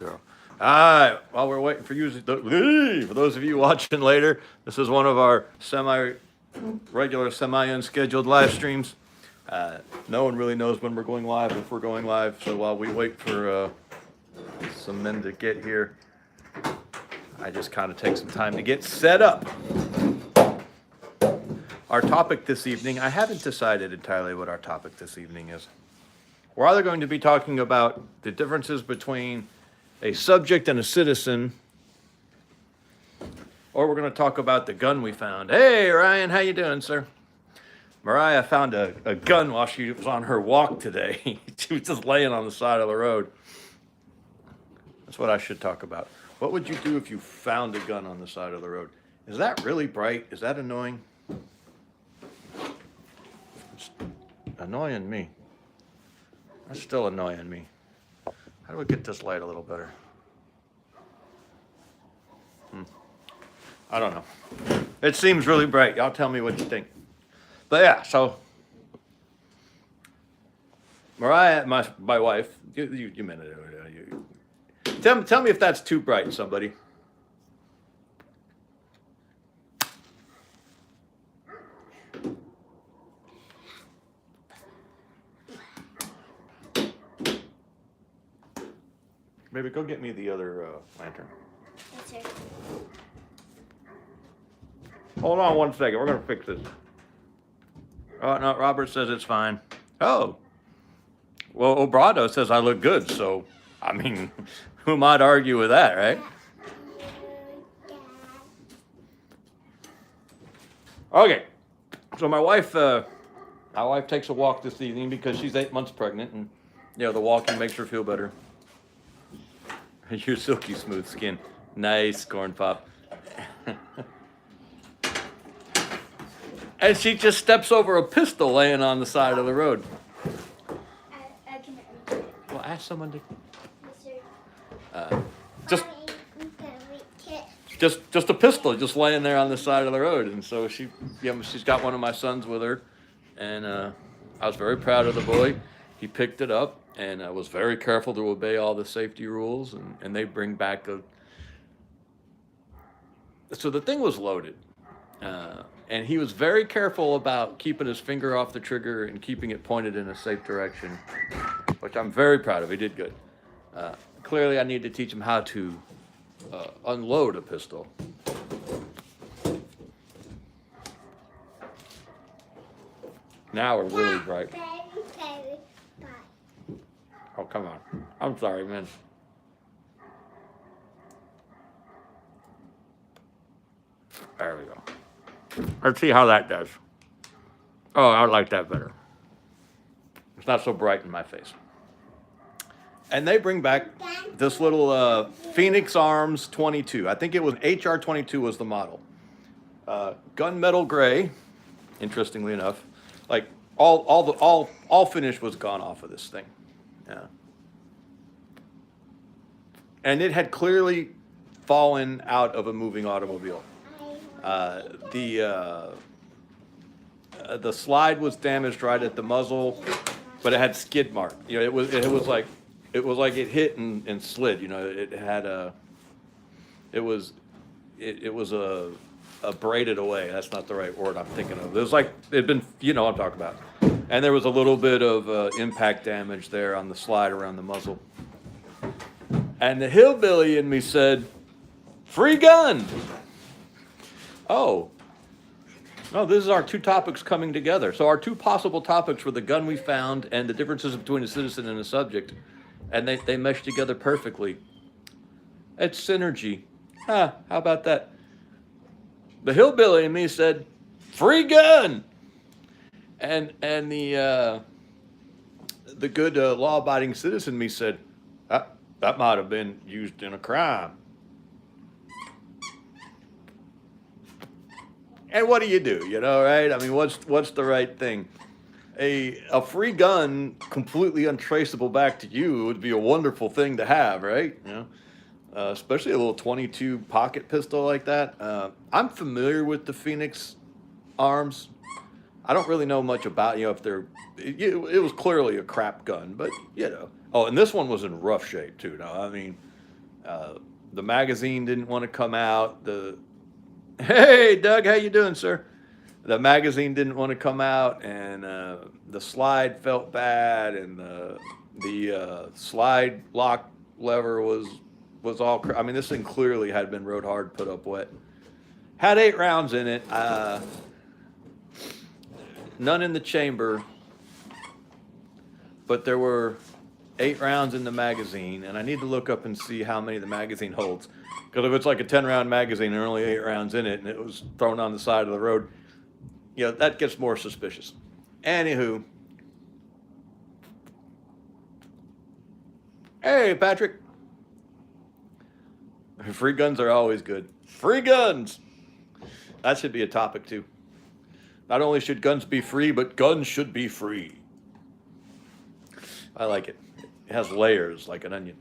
girl. All right, while we're waiting for you, for those of you watching later, this is one of our semi-regular, semi-unscheduled live streams. No one really knows when we're going live, if we're going live, so while we wait for some men to get here, I just kind of take some time to get set up. Our topic this evening, I haven't decided entirely what our topic this evening is. We're either going to be talking about the differences between a subject and a citizen, or we're going to talk about the gun we found. Hey, Ryan, how you doing, sir? Mariah found a gun while she was on her walk today. She was just laying on the side of the road. That's what I should talk about. What would you do if you found a gun on the side of the road? Is that really bright? Is that annoying? It's annoying me. That's still annoying me. How do we get this light a little better? I don't know. It seems really bright. Y'all tell me what you think. But yeah, so Mariah, my wife, you meant it. Tell me if that's too bright, somebody. Baby, go get me the other lantern. Yes, sir. Hold on one second. We're going to fix this. Oh, no, Robert says it's fine. Oh. Well, Obrado says I look good, so, I mean, who might argue with that, right? Okay. So my wife takes a walk this evening because she's 8 months pregnant, and, you know, the walking makes her feel better. Your silky smooth skin. Nice, Corn Pop. And she just steps over a pistol laying on the side of the road. I can. Well, ask someone to. Just a pistol, just laying there on the side of the road, and so she's got one of my sons with her, and I was very proud of the boy. He picked it up and was very careful to obey all the safety rules, and they bring back so the thing was loaded. And he was very careful about keeping his finger off the trigger and keeping it pointed in a safe direction, which I'm very proud of. He did good. Clearly, I need to teach him how to unload a pistol. Now we're really bright. Oh, come on. I'm sorry, man. There we go. Let's see how that does. Oh, I like that better. It's not so bright in my face. And they bring back this little Phoenix Arms 22. I think it was HR 22 was the model. Gunmetal gray, interestingly enough. Like all finish was gone off of this thing. Yeah. And it had clearly fallen out of a moving automobile. The slide was damaged right at the muzzle, but it had skid mark. You know, it was like it hit and slid. You know, it was braided away. That's not the right word I'm thinking of. It was like it'd been, you know what I'm talking about. And there was a little bit of impact damage there on the slide around the muzzle. And the hillbilly in me said, "Free gun." Oh, no, this is our two topics coming together. So our two possible topics were the gun we found and the differences between a citizen and a subject. And they mesh together perfectly. It's synergy. How about that? The hillbilly in me said, "Free gun." And the good law-abiding citizen in me said, that might have been used in a crime. And what do? You know, right? I mean, what's the right thing? A free gun, completely untraceable back to you, would be a wonderful thing to have, right? You know, especially a little 22 pocket pistol like that. I'm familiar with the Phoenix Arms. I don't really know much about, you know, if they're. It was clearly a crap gun, but you know. Oh, and this one was in rough shape too. Now, I mean, The magazine didn't want to come out. Hey, Doug, how you doing, sir? The magazine didn't want to come out, and the slide felt bad, and the slide lock lever was all. I mean, this thing clearly had been rode hard, put up wet. Had 8 rounds in it. None in the chamber, but there were 8 rounds in the magazine, and I need to look up and see how many the magazine holds. Because if it's like a 10-round magazine and there are only 8 rounds in it, and it was thrown on the side of the road, you know, that gets more suspicious. Anywho, hey, Patrick. Free guns are always good. Free guns! That should be a topic, too. Not only should guns be free, but guns should be free. I like it. It has layers like an onion.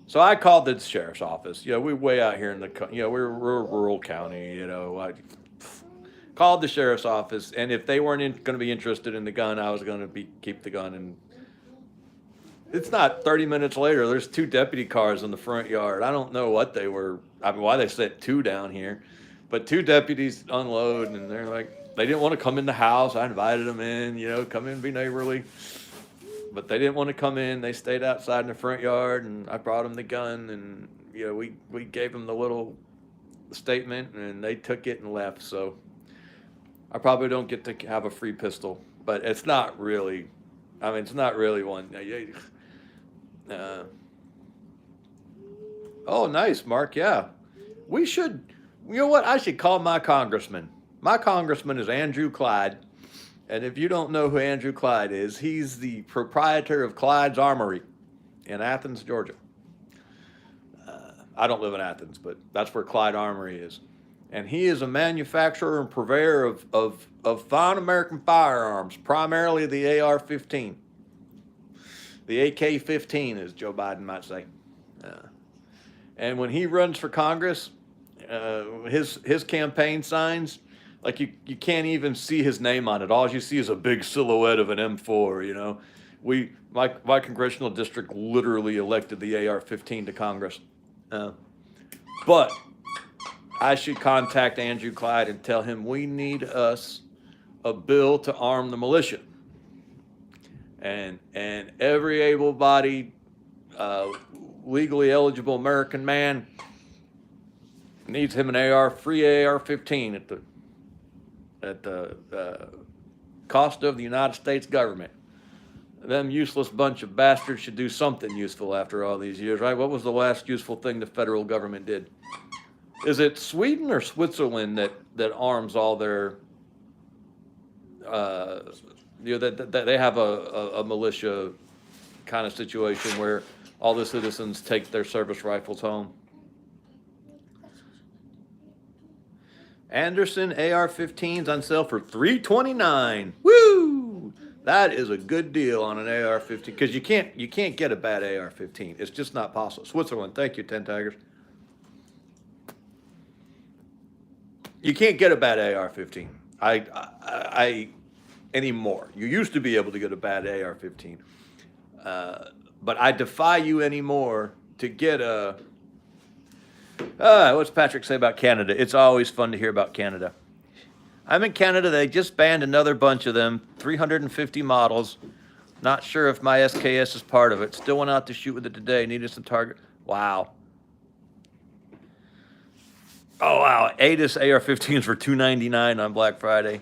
So I called the sheriff's office. You know, we're way out here in the, you know, we're a rural county, you know. I called the sheriff's office, and if they weren't going to be interested in the gun, I was going to keep the gun. And it's not 30 minutes later, there's 2 deputy cars in the front yard. I don't know what they were, I mean, why they sent 2 down here. But 2 deputies unload, and they're like, they didn't want to come in the house. I invited them in, you know, come in, be neighborly. But they didn't want to come in. They stayed outside in the front yard, and I brought them the gun, and, you know, we gave them the little statement, and they took it and left. So I probably don't get to have a free pistol, but it's not really, I mean, it's not really one. Oh, nice, Mark. Yeah. We should, you know what? I should call my congressman. My congressman is Andrew Clyde. And if you don't know who Andrew Clyde is, he's the proprietor of Clyde's Armory in Athens, Georgia. I don't live in Athens, but that's where Clyde Armory is. And he is a manufacturer and purveyor of fine American firearms, primarily the AR-15. The AK-15, as Joe Biden might say. And when he runs for Congress, his campaign signs, like you can't even see his name on it. All you see is a big silhouette of an M4, you know. My congressional district literally elected the AR-15 to Congress. But I should contact Andrew Clyde and tell him we need us a bill to arm the militia. And every able-bodied, legally eligible American man needs him an free AR-15 at the cost of the United States government. Them useless bunch of bastards should do something useful after all these years, right? What was the last useful thing the federal government did? Is it Sweden or Switzerland that arms all their, you know, that they have a militia kind of situation where all the citizens take their service rifles home? Anderson AR-15s on sale for $329. Woo! That is a good deal on an AR-15 because you can't get a bad AR-15. It's just not possible. Switzerland, thank you, 10 Tigers. You can't get a bad AR-15. I anymore. You used to be able to get a bad AR-15, but I defy you anymore to get a. What's Patrick say about Canada? It's always fun to hear about Canada. I'm in Canada. They just banned another bunch of them, 350 models. Not sure if my SKS is part of it. Still went out to shoot with it today. Needed some target. Wow. Oh, wow. ATIS AR-15s for $299 on Black Friday.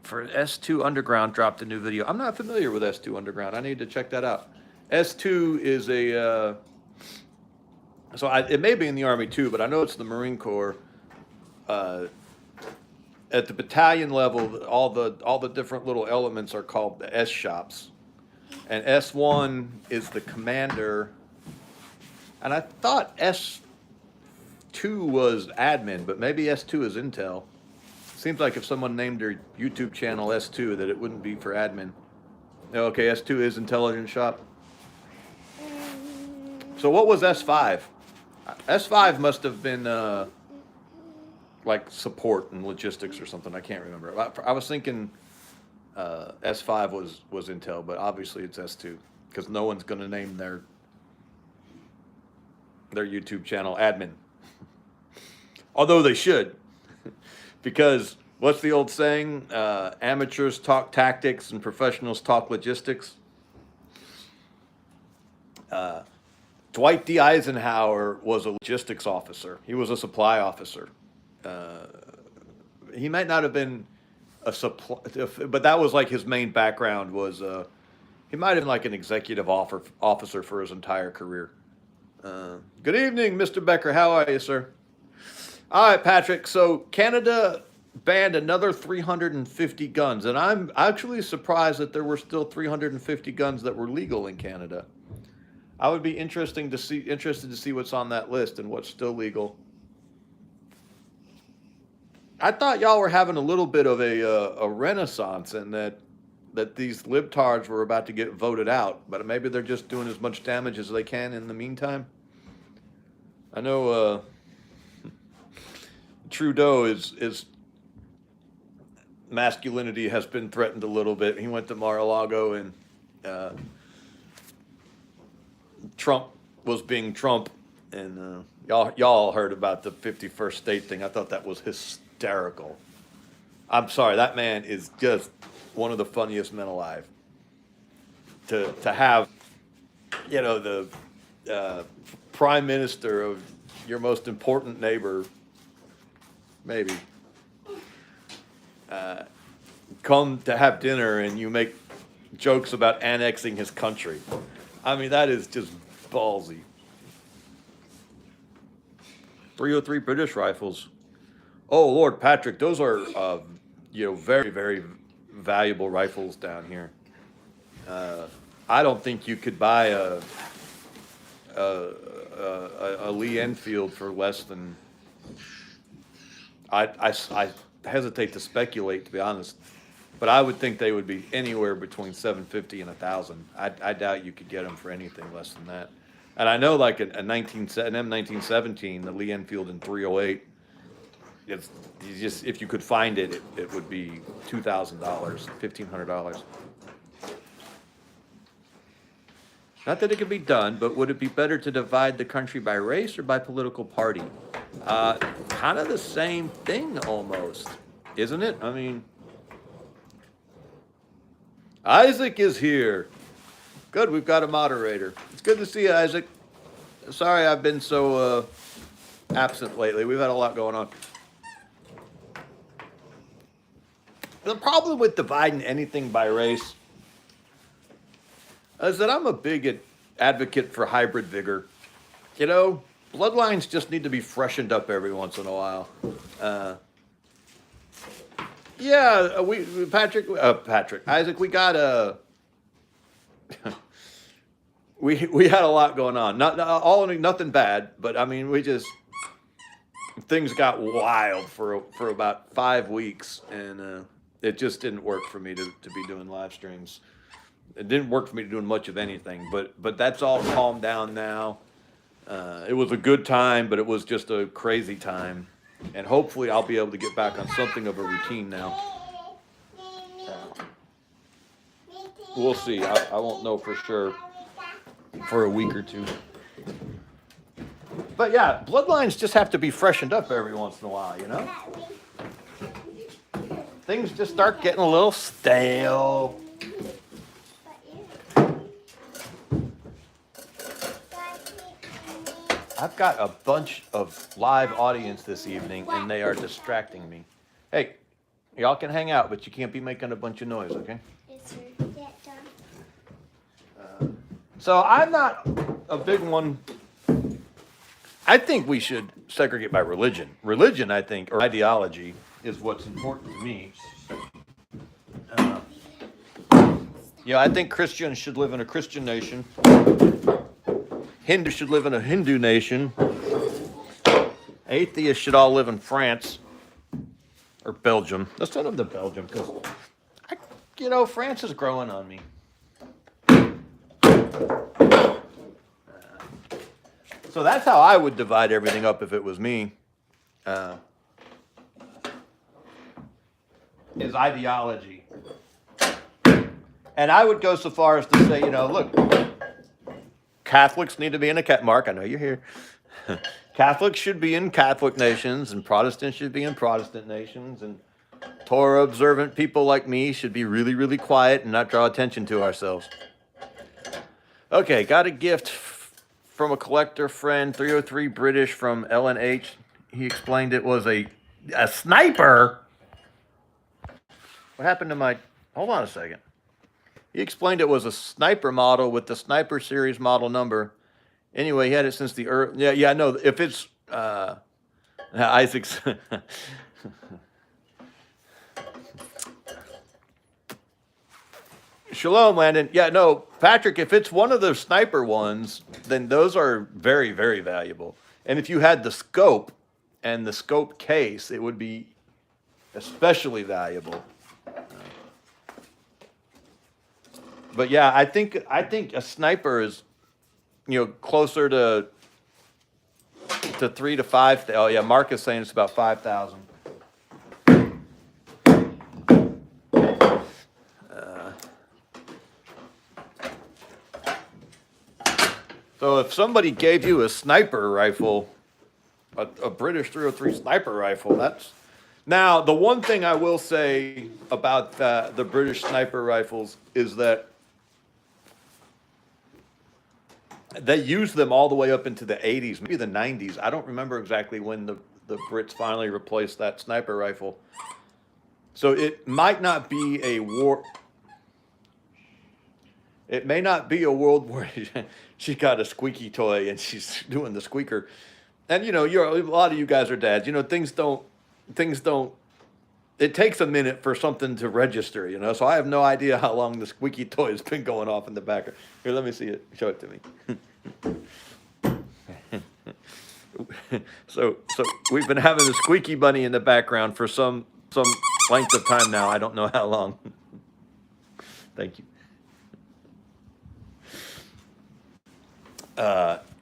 For S2 Underground dropped a new video. I'm not familiar with S2 Underground. I need to check that out. S2 is a, it may be in the Army too, but I know it's the Marine Corps. At the battalion level, all the different little elements are called the S shops. And S1 is the commander. And I thought S2 was admin, but maybe S2 is intel. Seems like if someone named their YouTube channel S2 that it wouldn't be for admin. Okay, S2 is intelligence shop. So what was S5? S5 must have been, like support and logistics or something. I can't remember. I was thinking S5 was Intel, but obviously it's S2 because no one's going to name their YouTube channel admin. Although they should, because what's the old saying? Amateurs talk tactics and professionals talk logistics. Dwight D. Eisenhower was a logistics officer. He was a supply officer. He might not have been a supply, but that was like his main background was, he might have been like an executive officer for his entire career. Good evening, Mr. Becker. How are you, sir? All right, Patrick. So Canada banned another 350 guns, and I'm actually surprised that there were still 350 guns that were legal in Canada. I would be interested to see what's on that list and what's still legal. I thought y'all were having a little bit of a renaissance, and that these libtards were about to get voted out, but maybe they're just doing as much damage as they can in the meantime. I know Trudeau is masculinity has been threatened a little bit. He went to Mar-a-Lago, and Trump was being Trump, and y'all heard about the 51st state thing. I thought that was hysterical. I'm sorry, that man is just one of the funniest men alive. To have, the prime minister of your most important neighbor, maybe, come to have dinner and you make jokes about annexing his country. I mean, that is just ballsy. 303 British rifles. Oh, Lord, Patrick, those are, very, very valuable rifles down here. I don't think you could buy a Lee Enfield for less than. I hesitate to speculate, to be honest, but I would think they would be anywhere between $750 and $1,000. I doubt you could get them for anything less than that. And I know, like an M1917, the Lee Enfield in 308. It's just, if you could find it, it would be $2,000, $1,500. Not that it could be done, but would it be better to divide the country by race or by political party? Kind of the same thing almost, isn't it? I mean, Isaac is here. Good, we've got a moderator. It's good to see you, Isaac. Sorry I've been so absent lately. We've had a lot going on. The problem with dividing anything by race is that I'm a big advocate for hybrid vigor. Bloodlines just need to be freshened up every once in a while. Isaac, we got we had a lot going on. Nothing bad, but I mean, things got wild for about 5 weeks, and it just didn't work for me to be doing live streams. It didn't work for me to doing much of anything, but that's all calmed down now. It was a good time, but it was just a crazy time, and hopefully I'll be able to get back on something of a routine now. We'll see. I won't know for sure for a week or two. But yeah, bloodlines just have to be freshened up every once in a while, Things just start getting a little stale. I've got a bunch of live audience this evening, and they are distracting me. Hey, y'all can hang out, but you can't be making a bunch of noise, okay? Yes, sir. Yeah, done. So I'm not a big one. I think we should segregate by religion. Religion, I think, or ideology, is what's important to me. I think Christians should live in a Christian nation. Hindus should live in a Hindu nation. Atheists should all live in France or Belgium. Let's send them to Belgium because, France is growing on me. So that's how I would divide everything up if it was me. is ideology. And I would go so far as to say, look, Catholics need to be in Mark, I know you're here. Catholics should be in Catholic nations, and Protestants should be in Protestant nations, and Torah observant people like me should be really, really quiet and not draw attention to ourselves. Okay, got a gift from a collector friend, 303 British from L&H. He explained it was a sniper. What happened to my... Hold on a second. He explained it was a sniper model with the sniper series model number. Anyway, he had it since the early... Yeah, no, if it's... Isaac's... Shalom, Landon. Yeah, no, Patrick, if it's one of the sniper ones, then those are very, very valuable. And if you had the scope and the scope case, it would be especially valuable. But yeah, I think a sniper is, closer to 3 to 5. Oh yeah, Mark is saying it's about 5,000. So if somebody gave you a sniper rifle, a British 303 sniper rifle, that's... Now, the one thing I will say about the British sniper rifles is that they used them all the way up into the 80s, maybe the 90s. I don't remember exactly when the Brits finally replaced that sniper rifle. So it might not be a war... It may not be a world war. She got a squeaky toy and she's doing the squeaker. And a lot of you guys are dads. Things don't. It takes a minute for something to register. So I have no idea how long the squeaky toy has been going off in the back. Here, let me see it. Show it to me. So we've been having a squeaky bunny in the background for some length of time now. I don't know how long. Thank you.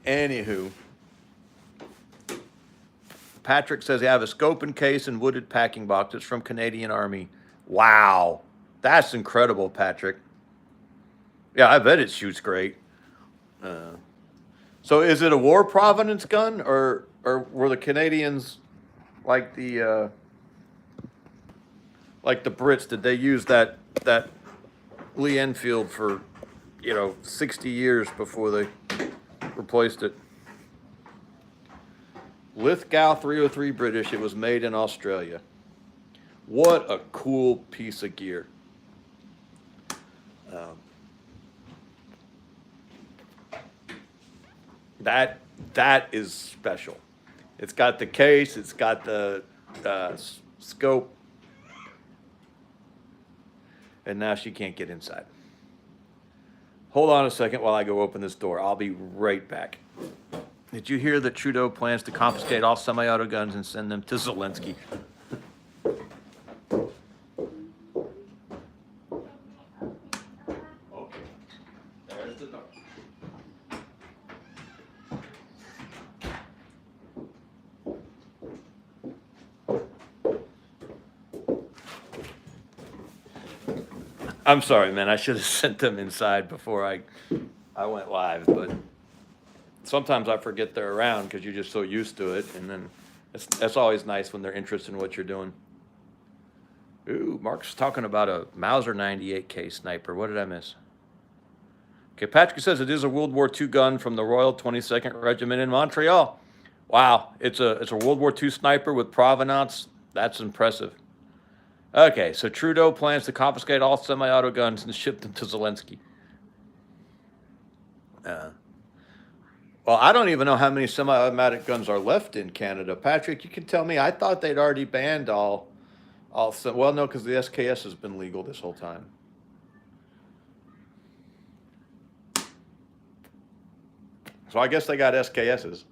Anywho, Patrick says you have a scope and case and wooded packing box. It's from Canadian Army. Wow, that's incredible, Patrick. Yeah, I bet it shoots great. So is it a war provenance gun, or were the Canadians like the Brits? Did they use that Lee Enfield for 60 years before they replaced it? Lithgow 303 British. It was made in Australia. What a cool piece of gear. That is special. It's got the case. It's got the scope. And now she can't get inside. Hold on a second while I go open this door. I'll be right back. Did you hear that Trudeau plans to confiscate all semi-auto guns and send them to Zelensky? Okay, there's the door. I'm sorry, man. I should have sent them inside before I went live, but sometimes I forget they're around because you're just so used to it, and then that's always nice when they're interested in what you're doing. Ooh, Mark's talking about a Mauser 98K sniper. What did I miss? Okay, Patrick says it is a World War II gun from the Royal 22nd Regiment in Montreal. Wow, it's a World War II sniper with provenance. That's impressive. Okay, so Trudeau plans to confiscate all semi-auto guns and ship them to Zelensky. Well, I don't even know how many semi-automatic guns are left in Canada. Patrick, you can tell me. I thought they'd already banned all. Well, no, because the SKS has been legal this whole time. So I guess they got SKSs.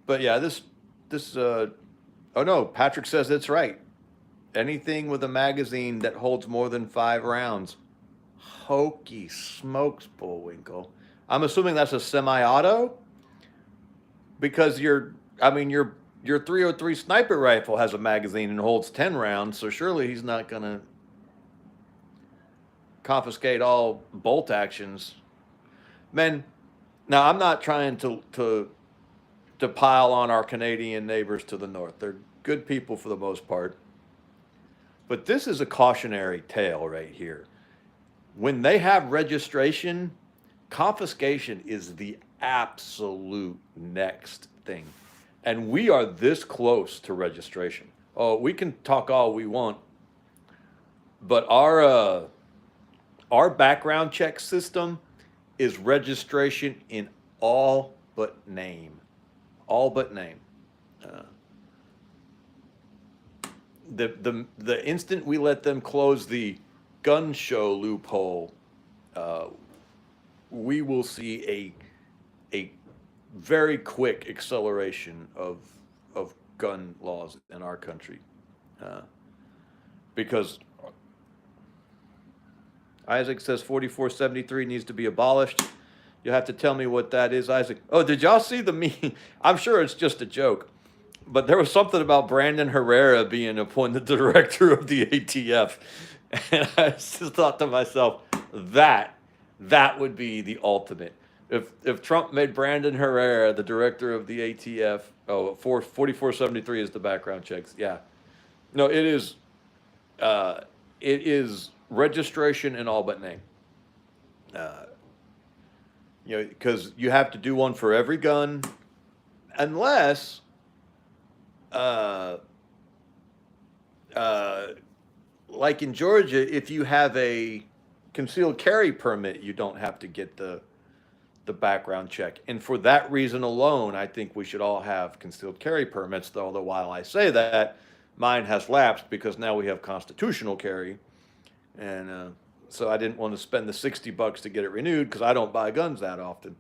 But yeah, this. Oh no, Patrick says it's right. Anything with a magazine that holds more than 5 rounds. Hokey smokes, Bullwinkle. I'm assuming that's a semi-auto? Because you're your 303 sniper rifle has a magazine and holds 10 rounds, so surely he's not going to confiscate all bolt actions. Men, now I'm not trying to pile on our Canadian neighbors to the north. They're good people for the most part. But this is a cautionary tale right here. When they have registration, confiscation is the absolute next thing. And we are this close to registration. Oh, we can talk all we want, but our background check system is registration in all but name. All but name. Uh, the instant we let them close the gun show loophole, uh, we will see a very quick acceleration of gun laws in our country, uh, because Isaac says 4473 needs to be abolished. You'll have to tell me what that is, Isaac. Oh, did y'all see the meme? I'm sure it's just a joke, but there was something about Brandon Herrera being appointed the director of the ATF, and I just thought to myself, that would be the ultimate. If Trump made Brandon Herrera the director of the ATF, 4473 is the background checks. Yeah, no, it is registration in all but name. Uh, because you have to do one for every gun, unless uh, uh, like in Georgia, if you have a concealed carry permit, you don't have to get the background check. And for that reason alone, I think we should all have concealed carry permits. Though, while I say that, mine has lapsed because now we have constitutional carry, and so I didn't want to spend the $60 to get it renewed because I don't buy guns that often.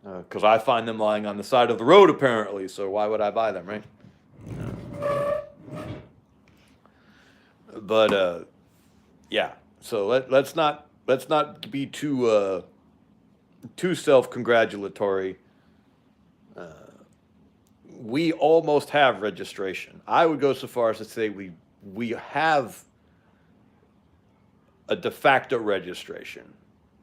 Because I find them lying on the side of the road apparently. So why would I buy them, right? But yeah. So let's not be too self-congratulatory. We almost have registration. I would go so far as to say we have a de facto registration.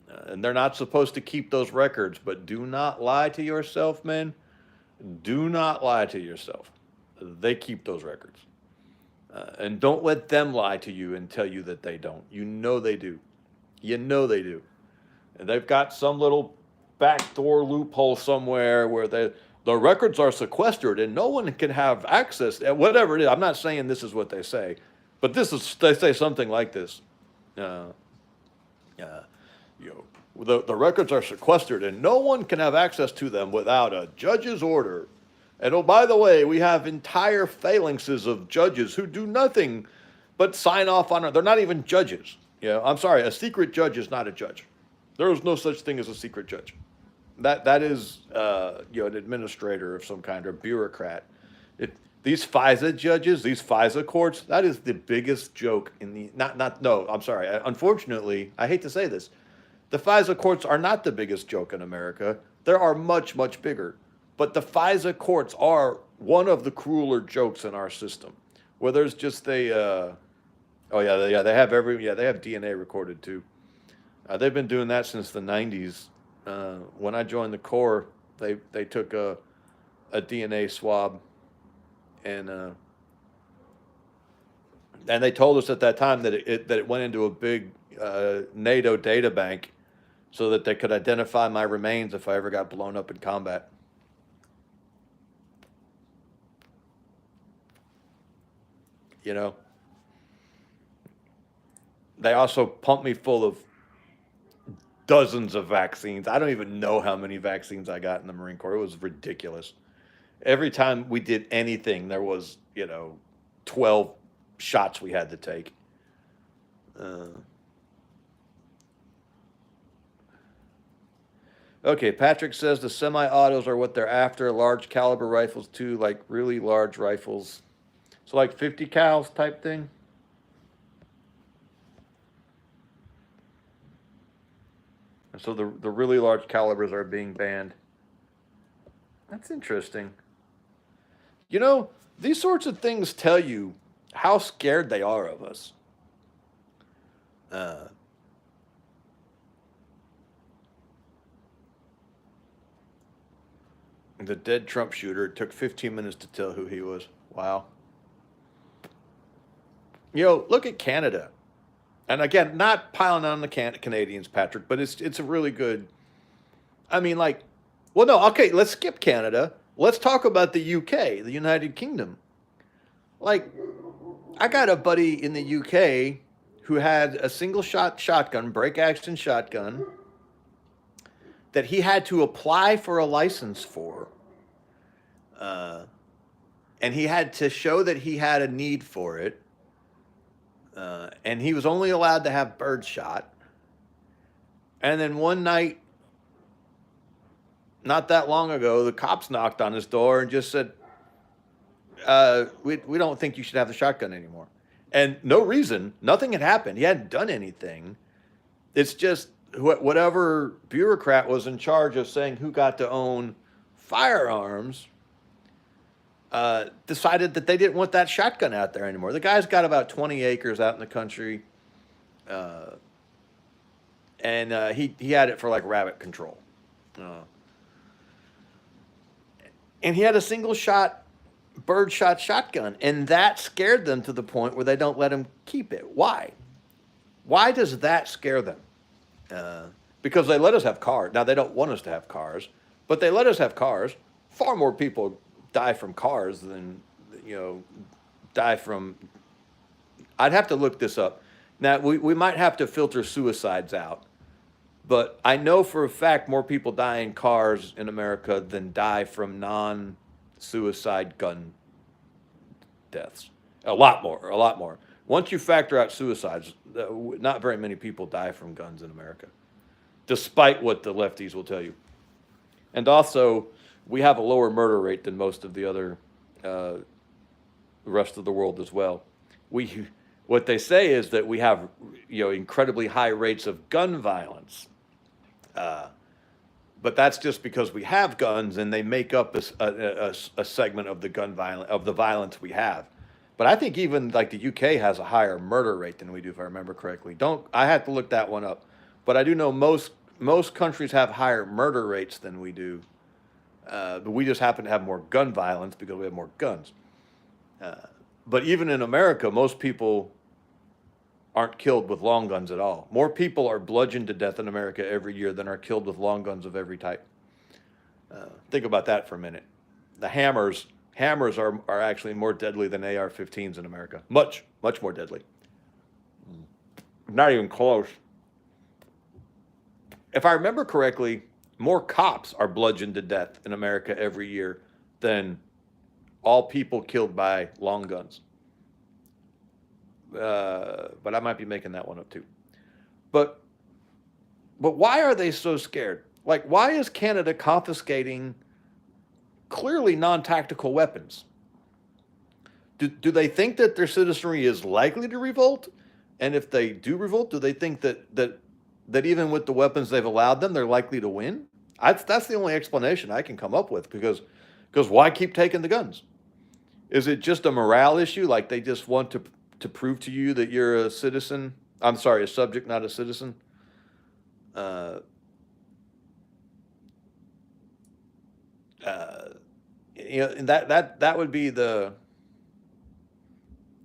And they're not supposed to keep those records, but do not lie to yourself, men. Do not lie to yourself. They keep those records. And don't let them lie to you and tell you that they don't. You know they do. You know they do. And they've got some little backdoor loophole somewhere where the records are sequestered and no one can have access. Whatever it is, I'm not saying this is what they say, but they say something like this. Uh, uh, the records are sequestered and no one can have access to them without a judge's order. And oh, by the way, we have entire phalanxes of judges who do nothing but sign off on it. They're not even judges. I'm sorry, a secret judge is not a judge. There is no such thing as a secret judge. That is an administrator of some kind or bureaucrat. These FISA judges, these FISA courts, that is the biggest joke in the no, I'm sorry. Unfortunately, I hate to say this, the FISA courts are not the biggest joke in America. There are much, much bigger. But the FISA courts are one of the crueler jokes in our system, where there's just they have they have DNA recorded too. They've been doing that since the 90s. When I joined the Corps, they took a DNA swab, and they told us at that time that it went into a big NATO data bank, so that they could identify my remains if I ever got blown up in combat. They also pumped me full of dozens of vaccines. I don't even know how many vaccines I got in the Marine Corps. It was ridiculous. Every time we did anything, there was, 12 shots we had to take. Okay, Patrick says the semi-autos are what they're after. Large caliber rifles too, like really large rifles. So like 50 cals type thing. And so the really large calibers are being banned. That's interesting. You know, these sorts of things tell you how scared they are of us. Uh, the dead Trump shooter, it took 15 minutes to tell who he was. Wow. Look at Canada. And again, not piling on the Canadians, Patrick, but it's a really good. I mean, like, well, no, okay, let's skip Canada. Let's talk about the UK, the United Kingdom. Like, I got a buddy in the UK who had a single shot shotgun, break action shotgun, that he had to apply for a license for. And he had to show that he had a need for it. And he was only allowed to have bird shot. And then one night, not that long ago, the cops knocked on his door and just said, we don't think you should have the shotgun anymore. And no reason, nothing had happened. He hadn't done anything. It's just whatever bureaucrat was in charge of saying who got to own firearms decided that they didn't want that shotgun out there anymore. The guy's got about 20 acres out in the country, and he had it for like rabbit control. And he had a single shot bird shot shotgun, and that scared them to the point where they don't let him keep it. Why? Why does that scare them? Because they let us have cars. Now, they don't want us to have cars, but they let us have cars. Far more people die from cars than, die from. I'd have to look this up. Now, we might have to filter suicides out, but I know for a fact more people die in cars in America than die from non-suicide gun deaths. A lot more. Once you factor out suicides, not very many people die from guns in America, despite what the lefties will tell you. And also, we have a lower murder rate than most of the other rest of the world as well. What they say is that we have, incredibly high rates of gun violence. But that's just because we have guns and they make up a segment of the violence we have. But I think even like the UK has a higher murder rate than we do, if I remember correctly. I have to look that one up. But I do know most countries have higher murder rates than we do. But we just happen to have more gun violence because we have more guns. But even in America, most people aren't killed with long guns at all. More people are bludgeoned to death in America every year than are killed with long guns of every type. Think about that for a minute. The hammers are actually more deadly than AR-15s in America. Much more deadly. Not even close. If I remember correctly, more cops are bludgeoned to death in America every year than all people killed by long guns. But I might be making that one up too. But why are they so scared? Like, why is Canada confiscating clearly non-tactical weapons? Do they think that their citizenry is likely to revolt? And if they do revolt, do they think that even with the weapons they've allowed them, they're likely to win? That's the only explanation I can come up with, because why keep taking the guns? Is it just a morale issue? Like they just want to prove to you that you're a citizen? I'm sorry, a subject, not a citizen? And that would be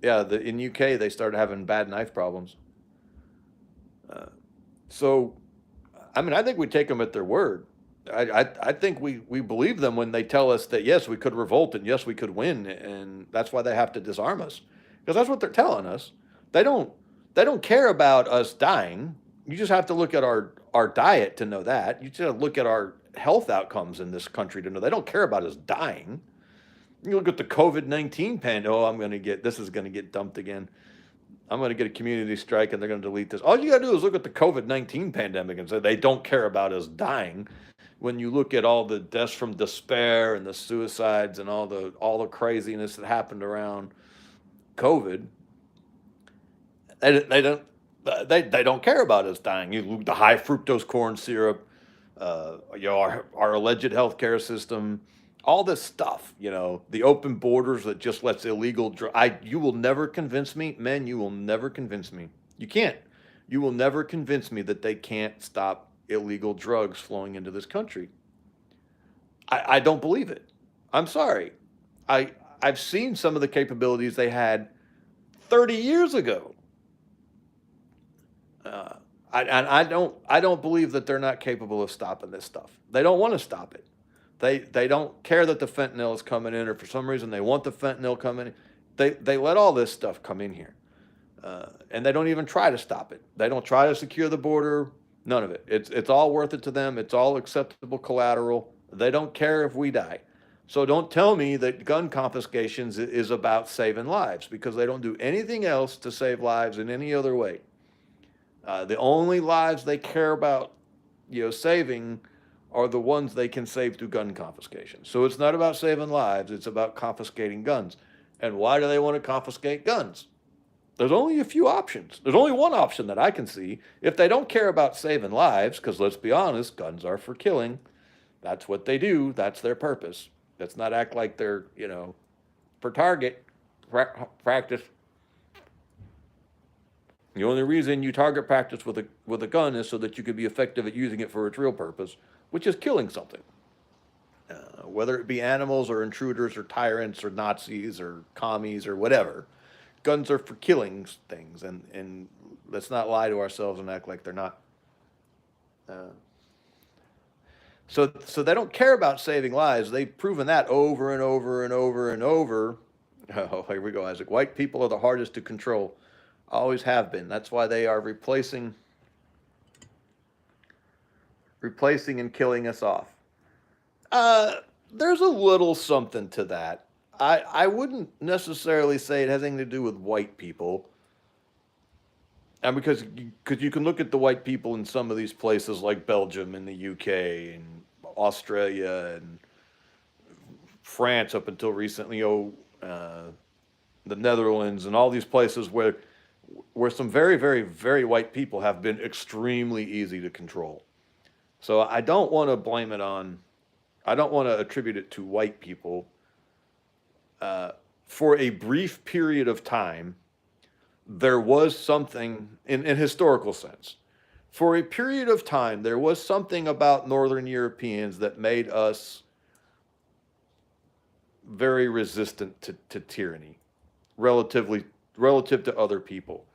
in UK they started having bad knife problems. So, I mean, I think we take them at their word. I think we believe them when they tell us that yes, we could revolt and yes, we could win, and that's why they have to disarm us, because that's what they're telling us. They don't care about us dying. You just have to look at our diet to know that. You just have to look at our health outcomes in this country to know they don't care about us dying. You look at the COVID-19 pandemic. This is going to get dumped again. I'm going to get a community strike and they're going to delete this. All you got to do is look at the COVID-19 pandemic and say they don't care about us dying. When you look at all the deaths from despair and the suicides and all the craziness that happened around COVID, they don't care about us dying. You look at the high fructose corn syrup, our alleged healthcare system, all this stuff, the open borders that just lets illegal you will never convince me, men, you will never convince me. You can't. You will never convince me that they can't stop illegal drugs flowing into this country. I don't believe it. I'm sorry. I've seen some of the capabilities they had 30 years ago. I don't believe that they're not capable of stopping this stuff. They don't want to stop it. They don't care that the fentanyl is coming in, or for some reason they want the fentanyl coming in. They let all this stuff come in here, and they don't even try to stop it. They don't try to secure the border. None of it. It's all worth it to them. It's all acceptable collateral. They don't care if we die. So don't tell me that gun confiscations is about saving lives, because they don't do anything else to save lives in any other way. The only lives they care about, saving are the ones they can save through gun confiscation. So it's not about saving lives, it's about confiscating guns. And why do they want to confiscate guns? There's only a few options. There's only one option that I can see. If they don't care about saving lives, because let's be honest, guns are for killing. That's what they do. That's their purpose. Let's not act like they're, for target practice. The only reason you target practice with a gun is so that you can be effective at using it for its real purpose, which is killing something. Whether it be animals or intruders or tyrants or Nazis or commies or whatever, guns are for killing things, and let's not lie to ourselves and act like they're not. So they don't care about saving lives. They've proven that over and over and over and over. Oh, here we go, Isaac. White people are the hardest to control. Always have been. That's why they are replacing and killing us off. There's a little something to that. I wouldn't necessarily say it has anything to do with white people. And because you can look at the white people in some of these places like Belgium and the UK and Australia and France up until recently, the Netherlands and all these places where some very, very, very white people have been extremely easy to control. So I don't want to attribute it to white people. For a brief period of time, there was something, in historical sense, for a period of time, there was something about Northern Europeans that made us very resistant to tyranny, relative to other people.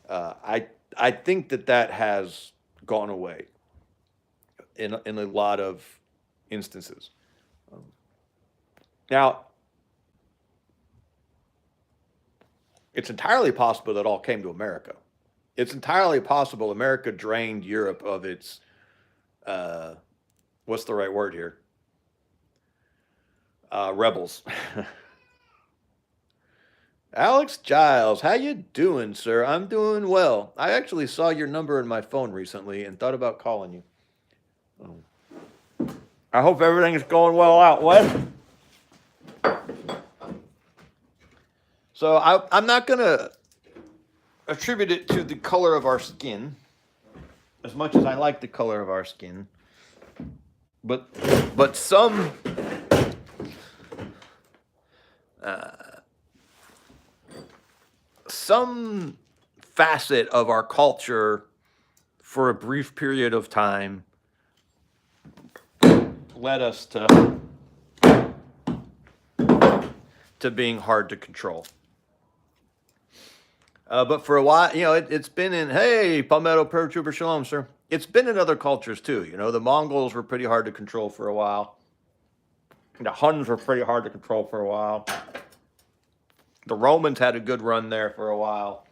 I think that has gone away in a lot of instances. Now, it's entirely possible that all came to America. It's entirely possible America drained Europe of its, what's the right word here? Rebels. Alex Giles, how you doing, sir? I'm doing well. I actually saw your number in my phone recently and thought about calling you. I hope everything is going well out west. So I'm not going to attribute it to the color of our skin, as much as I like the color of our skin. But some facet of our culture for a brief period of time led us to being hard to control. But for a while, it's been in, hey, Palmetto Paratrooper Shalom, sir. It's been in other cultures too. The Mongols were pretty hard to control for a while. The Huns were pretty hard to control for a while. The Romans had a good run there for a while.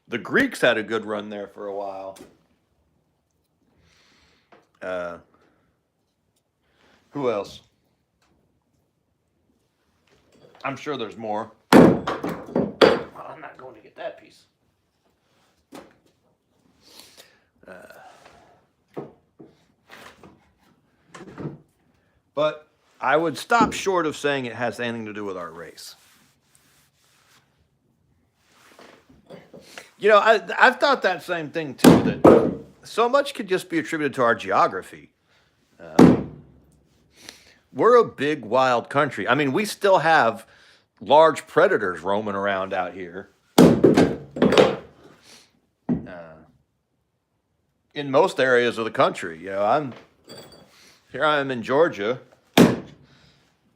The Greeks had a good run there for a while. Who else? I'm sure there's more. I'm not going to get that piece. But I would stop short of saying it has anything to do with our race. I've thought that same thing too, that so much could just be attributed to our geography. we're a big wild country. I mean, we still have large predators roaming around out here. In most areas of the country, you know, I am in Georgia.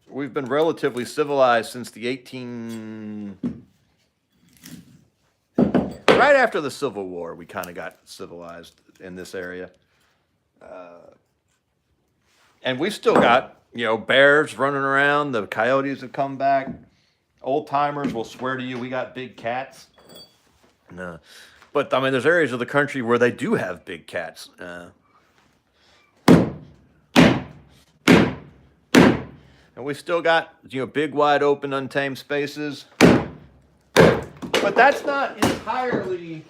We've been relatively civilized since the right after the Civil War, we kind of got civilized in this area. And we've still got, you know, bears running around. The coyotes have come back. Old timers will swear to you we got big cats. No. But, I mean, there's areas of the country where they do have big cats. And we still got, you know, big, wide open, untamed spaces. But that's not entirely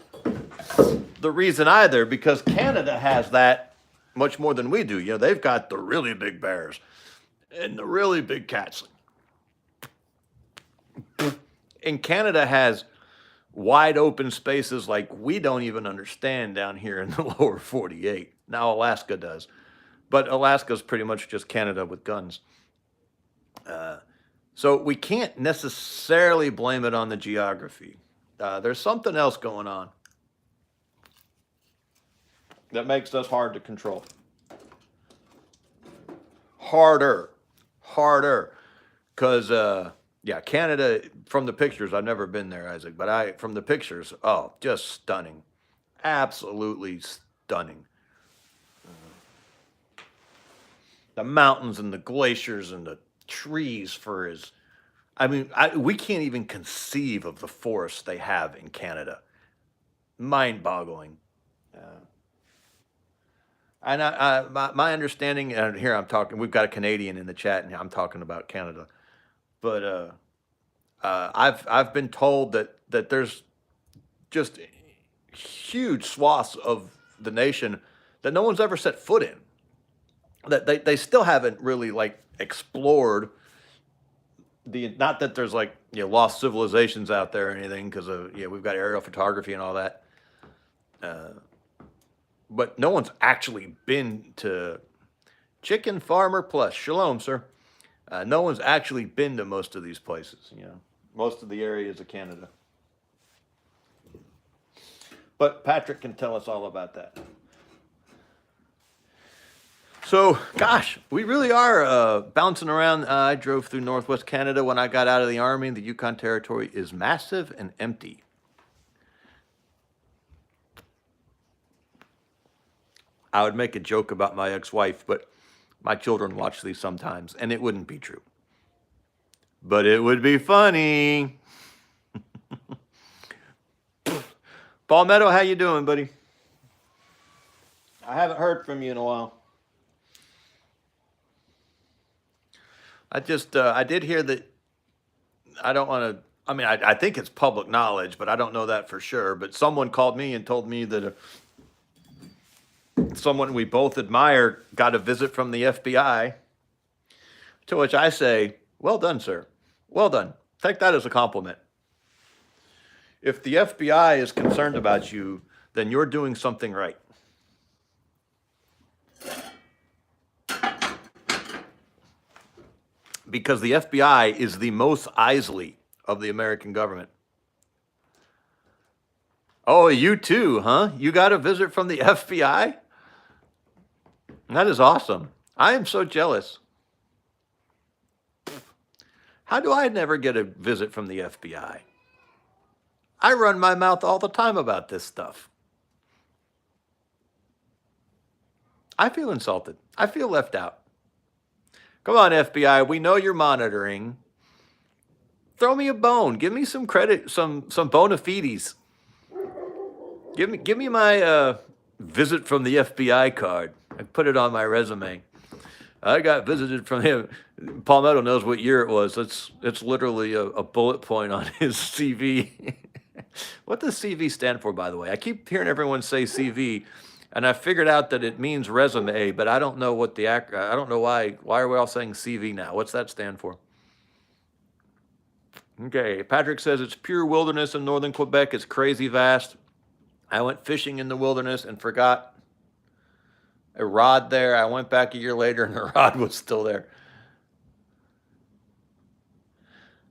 the reason either, because Canada has that much more than we do. You know, they've got the really big bears and the really big cats. And Canada has wide open spaces like we don't even understand down here in the lower 48. Now Alaska does. But Alaska's pretty much just Canada with guns. So we can't necessarily blame it on the geography. There's something else going on that makes us hard to control. Harder. Because, yeah, Canada, from the pictures, I've never been there, Isaac, but from the pictures, oh, just stunning. Absolutely stunning. The mountains and the glaciers and the trees we can't even conceive of the forests they have in Canada. Mind-boggling. And my understanding, and here we've got a Canadian in the chat, and I'm talking about Canada. But I've been told that there's just huge swaths of the nation that no one's ever set foot in. That they still haven't really like explored not that there's like, you know, lost civilizations out there or anything, because we've got aerial photography and all that. But no one's actually been to Chicken Farmer Plus. Shalom, sir. No one's actually been to most of these places, you know, most of the areas of Canada. But Patrick can tell us all about that. So, gosh, we really are bouncing around. I drove through Northwest Canada when I got out of the Army. The Yukon Territory is massive and empty. I would make a joke about my ex-wife, but my children watch these sometimes, and it wouldn't be true. But it would be funny. Palmetto, how you doing, buddy? I haven't heard from you in a while. I did hear that, I don't want to, I mean, I think it's public knowledge, but I don't know that for sure. But someone called me and told me that someone we both admire got a visit from the FBI, to which I say, well done, sir. Well done. Take that as a compliment. If the FBI is concerned about you, then you're doing something right. Because the FBI is the most Isley of the American government. Oh, you too, huh? You got a visit from the FBI? That is awesome. I am so jealous. How do I never get a visit from the FBI? I run my mouth all the time about this stuff. I feel insulted. I feel left out. Come on, FBI, we know you're monitoring. Throw me a bone. Give me some credit, some bona fides. Give me my visit from the FBI card. I put it on my resume. I got visited from him. Palmetto knows what year it was. It's literally a bullet point on his CV. What does CV stand for, by the way? I keep hearing everyone say CV. And I figured out that it means resume, but I don't know what I don't know why are we all saying CV now? What's that stand for? Okay, Patrick says it's pure wilderness in northern Quebec. It's crazy vast. I went fishing in the wilderness and forgot a rod there. I went back a year later and the rod was still there.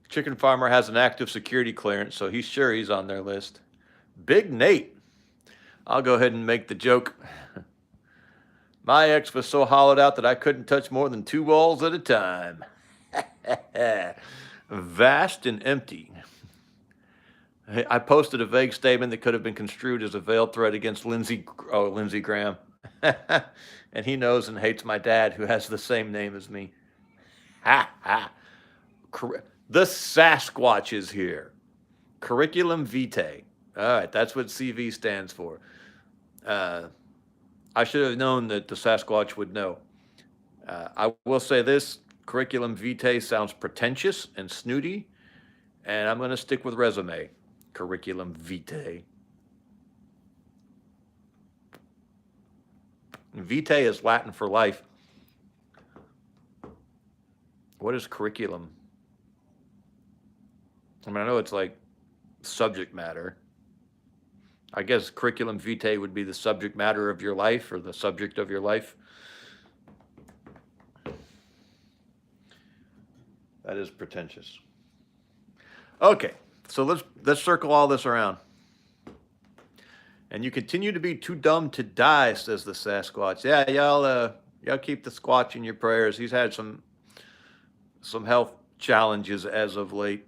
Chicken farmer has an active security clearance, so he's sure he's on their list. Big Nate. I'll go ahead and make the joke. My ex was so hollowed out that I couldn't touch more than 2 walls at a time. Vast and empty. I posted a vague statement that could have been construed as a veiled threat against Lindsey Graham. And he knows and hates my dad, who has the same name as me. Ha ha. The Sasquatch is here. Curriculum vitae. All right, that's what CV stands for. I should have known that the Sasquatch would know. I will say this, curriculum vitae sounds pretentious and snooty, and I'm going to stick with resume. Curriculum vitae. Vitae is Latin for life. What is curriculum? I mean, I know it's like subject matter. I guess curriculum vitae would be the subject matter of your life or the subject of your life. That is pretentious. Okay, so let's circle all this around. And you continue to be too dumb to die, says the Sasquatch. Yeah, y'all keep the Squatch in your prayers. He's had some health challenges as of late.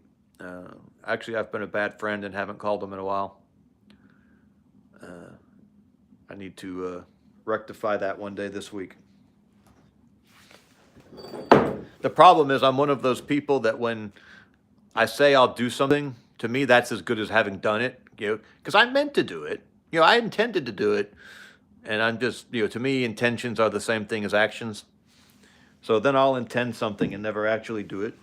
Actually, I've been a bad friend and haven't called him in a while. I need to rectify that one day this week. The problem is I'm one of those people that when I say I'll do something, to me that's as good as having done it, because I meant to do it. I intended to do it, and I'm just, to me, intentions are the same thing as actions. So then I'll intend something and never actually do it.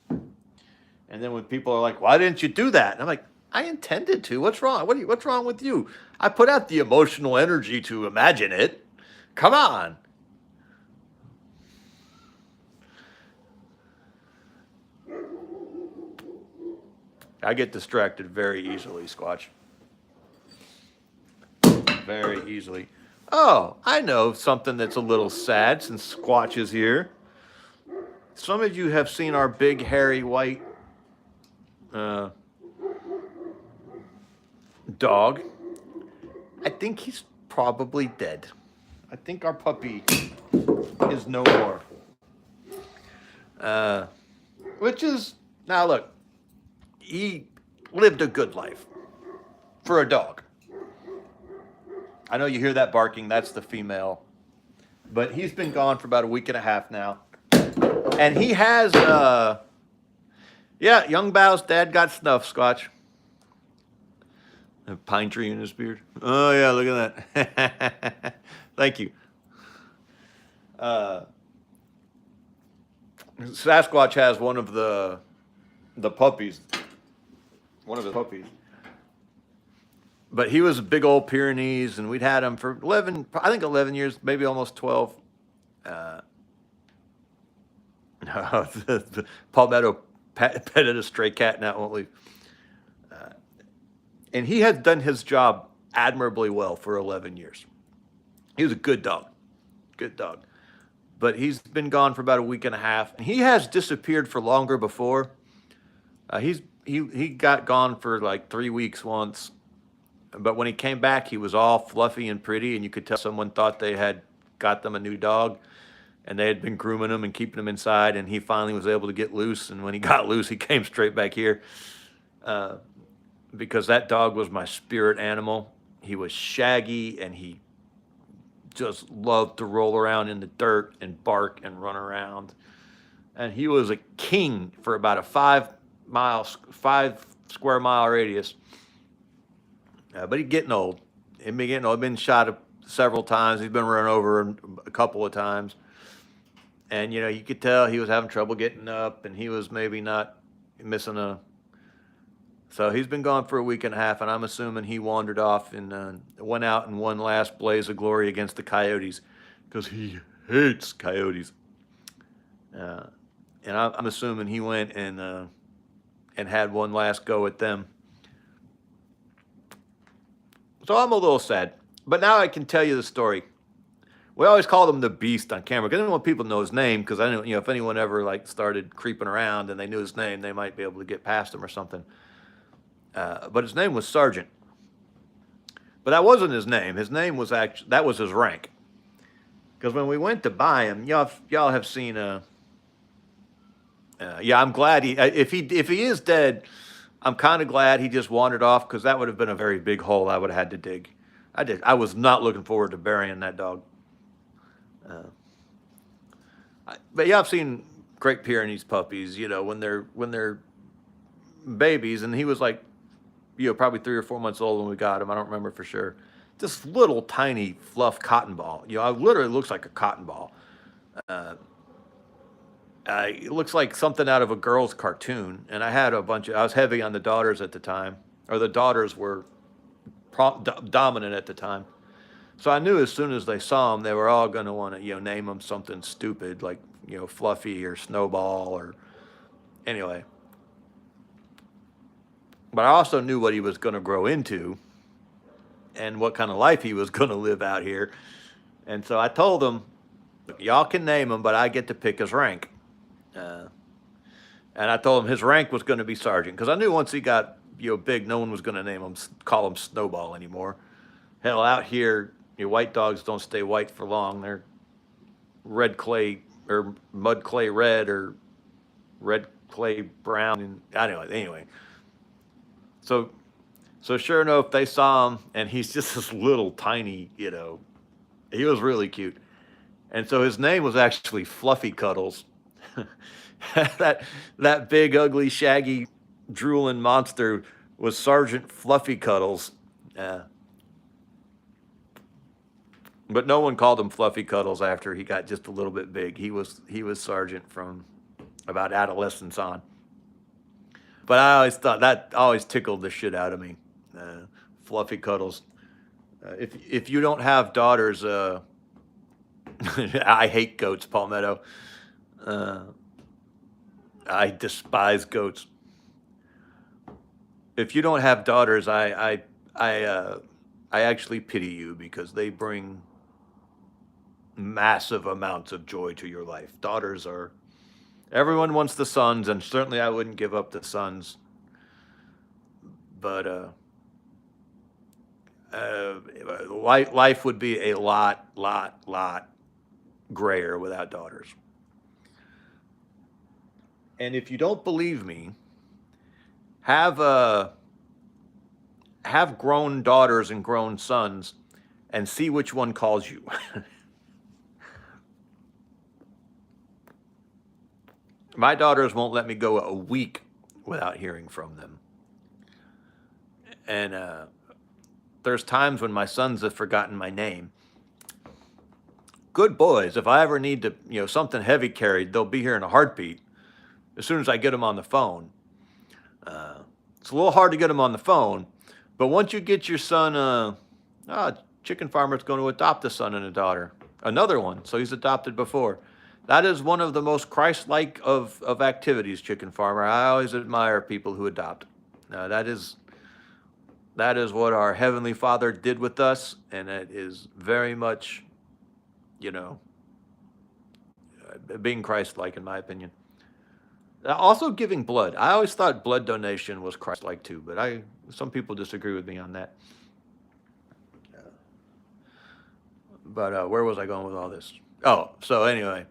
And then when people are like, why didn't you do that? And I'm like, I intended to. What's wrong? What's wrong with you? I put out the emotional energy to imagine it. Come on. I get distracted very easily, Squatch. Very easily. Oh, I know something that's a little sad since Squatch is here. Some of you have seen our big, hairy, white dog. I think he's probably dead. I think our puppy is no more. Which is, now look, he lived a good life for a dog. I know you hear that barking, that's the female. But he's been gone for about a week and a half now. And he has, young Bow's dad got snuffed, Scotch. A pine tree in his beard. Oh, yeah, look at that. Thank you. Sasquatch has one of the puppies. One of his puppies. But he was a big old Pyrenees, and we'd had him for 11 years, maybe almost 12. The Palmetto petted a stray cat, and that won't leave. And he had done his job admirably well for 11 years. He was a good dog. Good dog. But he's been gone for about a week and a half. And he has disappeared for longer before. He got gone for like 3 weeks once. But when he came back, he was all fluffy and pretty, and you could tell someone thought they had got them a new dog, and they had been grooming him and keeping him inside, and he finally was able to get loose. And when he got loose, he came straight back here because that dog was my spirit animal. He was shaggy, and he just loved to roll around in the dirt and bark and run around. And he was a king for about a 5 square mile radius. But he's getting old. He's been shot several times. He's been run over a couple of times. And, you could tell he was having trouble getting up, and he was maybe not missing So he's been gone for a week and a half, and I'm assuming he wandered off and went out in one last blaze of glory against the coyotes, because he hates coyotes. And I'm assuming he went and had one last go at them. So I'm a little sad. But now I can tell you the story. we always called him the Beast on camera. 'Cause I didn't want people to know his name, because I didn't, if anyone ever like started creeping around and they knew his name, they might be able to get past him or something. But his name was Sergeant. But that wasn't his name. His name was actually, that was his rank. Because when we went to buy him, y'all have seen yeah, I'm glad if he is dead, I'm kind of glad he just wandered off, because that would have been a very big hole I would have had to dig. I was not looking forward to burying that dog. But yeah, I've seen Great Pyrenees puppies, when they're babies, and he was like, probably 3 or 4 months old when we got him. I don't remember for sure. This little tiny fluff cotton ball. It literally looks like a cotton ball. It looks like something out of a girl's cartoon. And I had I was heavy on the daughters at the time, or the daughters were dominant at the time. So I knew as soon as they saw him, they were all going to want to, name him something stupid like, Fluffy or Snowball or anyway. But I also knew what he was going to grow into and what kind of life he was going to live out here. And so I told him, y'all can name him, but I get to pick his rank. And I told him his rank was going to be Sergeant, because I knew once he got, big, no one was going to call him Snowball anymore. Hell, out here, white dogs don't stay white for long. They're red clay or mud clay red or red clay brown. And anyway. So sure enough, they saw him, and he's just this little tiny, he was really cute. And so his name was actually Fluffy Cuddles. that big, ugly, shaggy, drooling monster was Sergeant Fluffy Cuddles. But no one called him Fluffy Cuddles after he got just a little bit big. He was Sergeant from about adolescence on. But I always thought that always tickled the shit out of me. Fluffy Cuddles. If you don't have daughters, I hate goats, Palmetto. I despise goats. If you don't have daughters, I actually pity you, because they bring massive amounts of joy to your life. Daughters are, everyone wants the sons, and certainly I wouldn't give up the sons. But life would be a lot grayer without daughters. And if you don't believe me, have grown daughters and grown sons and see which one calls you. My daughters won't let me go a week without hearing from them. And there's times when my sons have forgotten my name. Good boys. If I ever need to, something heavy carried, they'll be here in a heartbeat as soon as I get them on the phone. It's a little hard to get them on the phone, but once you get your son, chicken farmer's going to adopt a son and a daughter. Another one, so he's adopted before. That is one of the most Christ-like of activities, chicken farmer. I always admire people who adopt. That is what our Heavenly Father did with us, and it is very much, being Christ-like, in my opinion. Also giving blood. I always thought blood donation was Christ-like too, but some people disagree with me on that. But where was I going with all this? Oh, so anyway.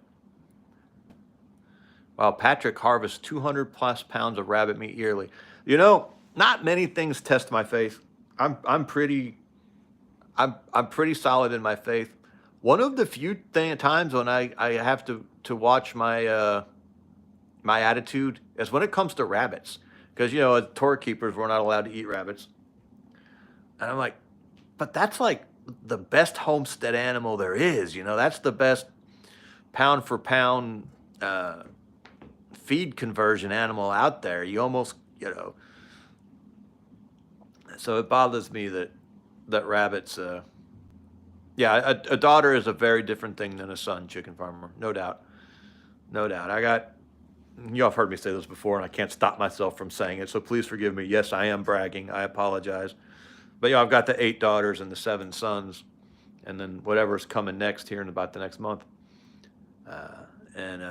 Wow, Patrick harvests 200 plus pounds of rabbit meat yearly. Not many things test my faith. I'm pretty solid in my faith. One of the few times when I have to watch my my attitude is when it comes to rabbits, because as tour keepers we're not allowed to eat rabbits, and I'm like, but that's like the best homestead animal there is. That's the best pound for pound feed conversion animal out there. You almost so it bothers me that rabbits. Yeah, a daughter is a very different thing than a son, chicken farmer, no doubt. Y'all have heard me say this before, and I can't stop myself from saying it, so please forgive me. Yes, I am bragging. I apologize. But I've got the 8 daughters and the 7 sons. and then whatever's coming next here in about the next month. And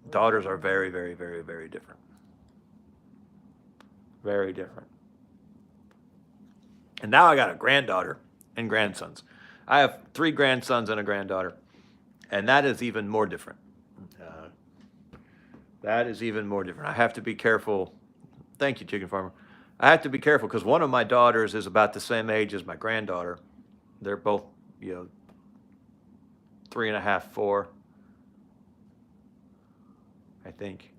daughters are very, very, very, very different. Very different. And now I got a granddaughter and grandsons. I have 3 grandsons and a granddaughter, and that is even more different. That is even more different. I have to be careful. Thank you, chicken farmer. I have to be careful because one of my daughters is about the same age as my granddaughter. They're both, 3.5, 4, I think.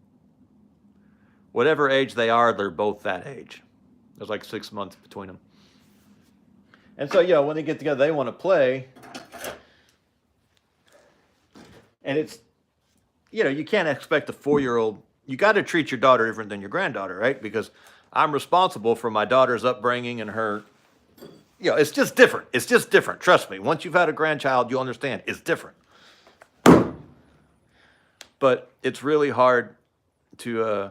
Whatever age they are, they're both that age. There's like 6 months between them. And so, when they get together, they want to play. And it's, you can't expect a 4-year-old. You got to treat your daughter different than your granddaughter, right? Because I'm responsible for my daughter's upbringing and her, it's just different. It's just different. Trust me. Once you've had a grandchild, you'll understand. It's different. But it's really hard to,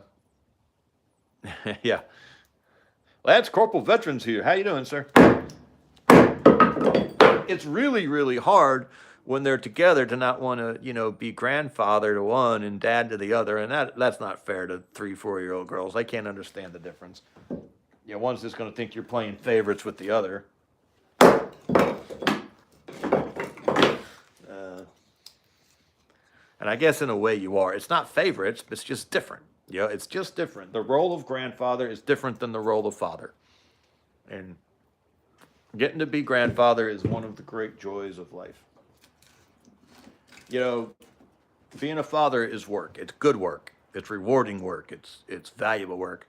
yeah. Lance Corporal Veterans here. How you doing, sir? It's really, really hard when they're together to not want to, be grandfather to one and dad to the other. And that's not fair to 3, 4-year-old girls. They can't understand the difference. One's just going to think you're playing favorites with the other. And I guess in a way you are. It's not favorites, it's just different. It's just different. The role of grandfather is different than the role of father. And getting to be grandfather is one of the great joys of life. Being a father is work. It's good work. It's rewarding work. It's valuable work.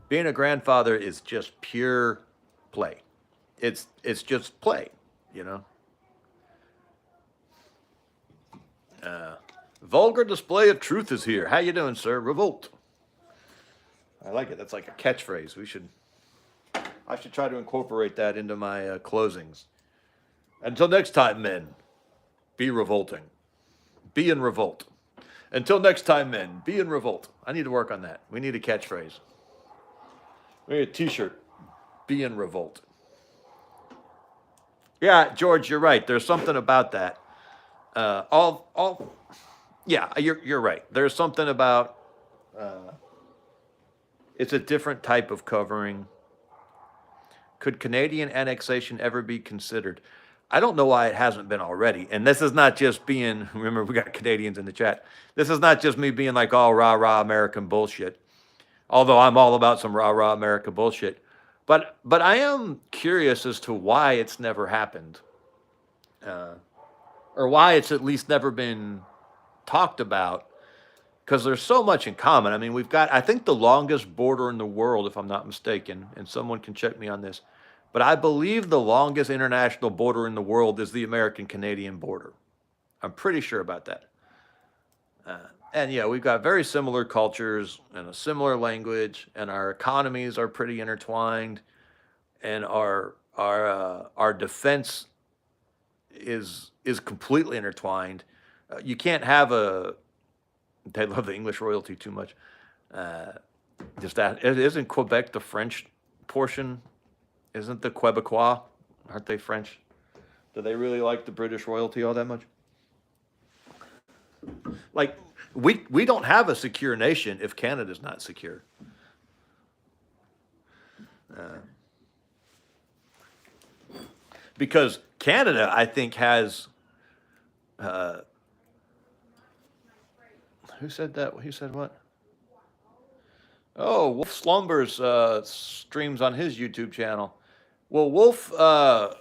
Being a grandfather is just pure play. It's just play, Vulgar display of truth is here. How you doing, sir? Revolt. I like it. That's like a catchphrase. I should try to incorporate that into my closings. Until next time, men, be revolting. Be in revolt. Until next time, men, be in revolt. I need to work on that. We need a catchphrase. We need a t-shirt. Be in revolt. Yeah, George, you're right. There's something about that. Yeah, you're right. There's something about, it's a different type of covering. Could Canadian annexation ever be considered? I don't know why it hasn't been already. And this is not just being, remember, we got Canadians in the chat. This is not just me being like all rah-rah American bullshit. Although I'm all about some rah-rah America bullshit. But I am curious as to why it's never happened. Or why it's at least never been talked about. Because there's so much in common. I mean, we've got, I think, the longest border in the world, if I'm not mistaken. And someone can check me on this. But I believe the longest international border in the world is the American-Canadian border. I'm pretty sure about that. And yeah, we've got very similar cultures and a similar language, and our economies are pretty intertwined, and our defense is completely intertwined. You can't have a. They love the English royalty too much. Just that isn't Quebec the French portion? Isn't the Quebecois? Aren't they French? Do they really like the British royalty all that much? Like, we don't have a secure nation if Canada's not secure. Because Canada, I think, has... who said that? Who said what? Oh, Wolf Slumbers streams on his YouTube channel. Well, Wolf, our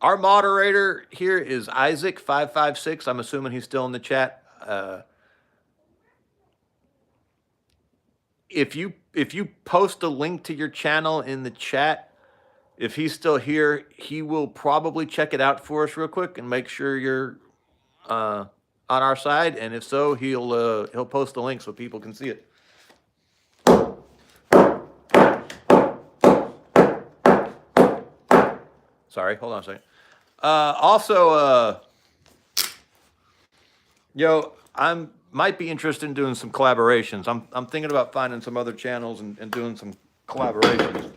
moderator here is Isaac556. I'm assuming he's still in the chat. If you post a link to your channel in the chat, if he's still here, he will probably check it out for us real quick and make sure you're on our side. And if so, he'll post the link so people can see it. Sorry, hold on a second. Also, I might be interested in doing some collaborations. I'm thinking about finding some other channels and doing some collaborations.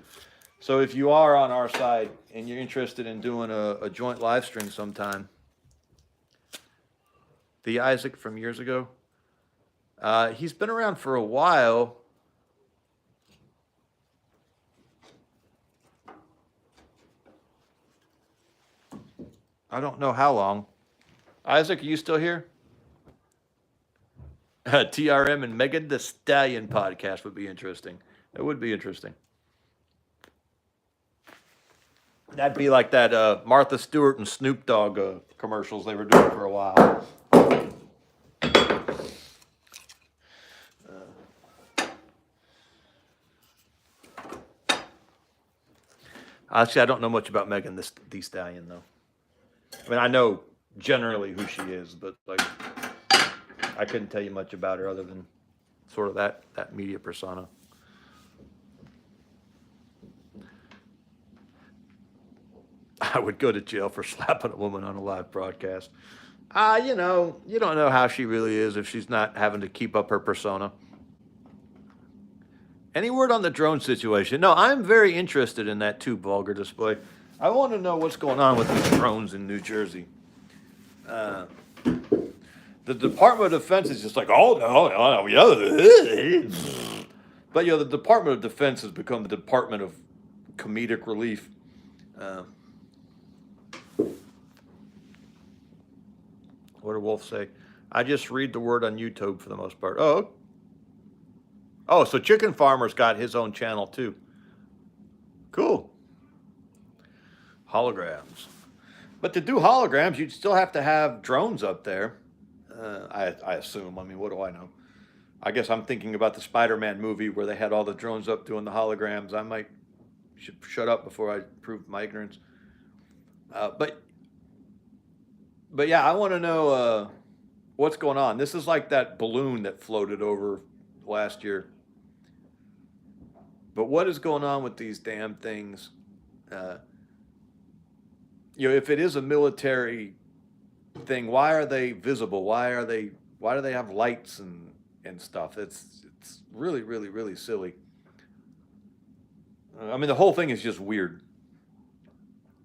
So if you are on our side and you're interested in doing a joint live stream sometime, the Isaac from years ago, he's been around for a while. I don't know how long. Isaac, are you still here? TRM and Megan Thee Stallion podcast would be interesting. It would be interesting. That'd be like that Martha Stewart and Snoop Dogg commercials they were doing for a while. Actually, I don't know much about Megan Thee Stallion, though. I mean, I know generally who she is, but like, I couldn't tell you much about her other than sort of that media persona. I would go to jail for slapping a woman on a live broadcast. You know, you don't know how she really is if she's not having to keep up her persona. Any word on the drone situation? No, I'm very interested in that too, Vulgar Display. I want to know what's going on with these drones in New Jersey. The Department of Defense is just like, oh, no, yeah. But, you know, the Department of Defense has become the Department of Comedic Relief. What did Wolf say? I just read the word on YouTube for the most part. Oh, so Chicken Farmer's got his own channel too. Cool. Holograms. But to do holograms, you'd still have to have drones up there. I assume. I mean, what do I know? I guess I'm thinking about the Spider-Man movie where they had all the drones up doing the holograms. I should shut up before I prove my ignorance. But yeah, I want to know what's going on. This is like that balloon that floated over last year. But what is going on with these damn things? You know, if it is a military thing, why are they visible? Why do they have lights and stuff? It's really, really, really silly. I mean, the whole thing is just weird.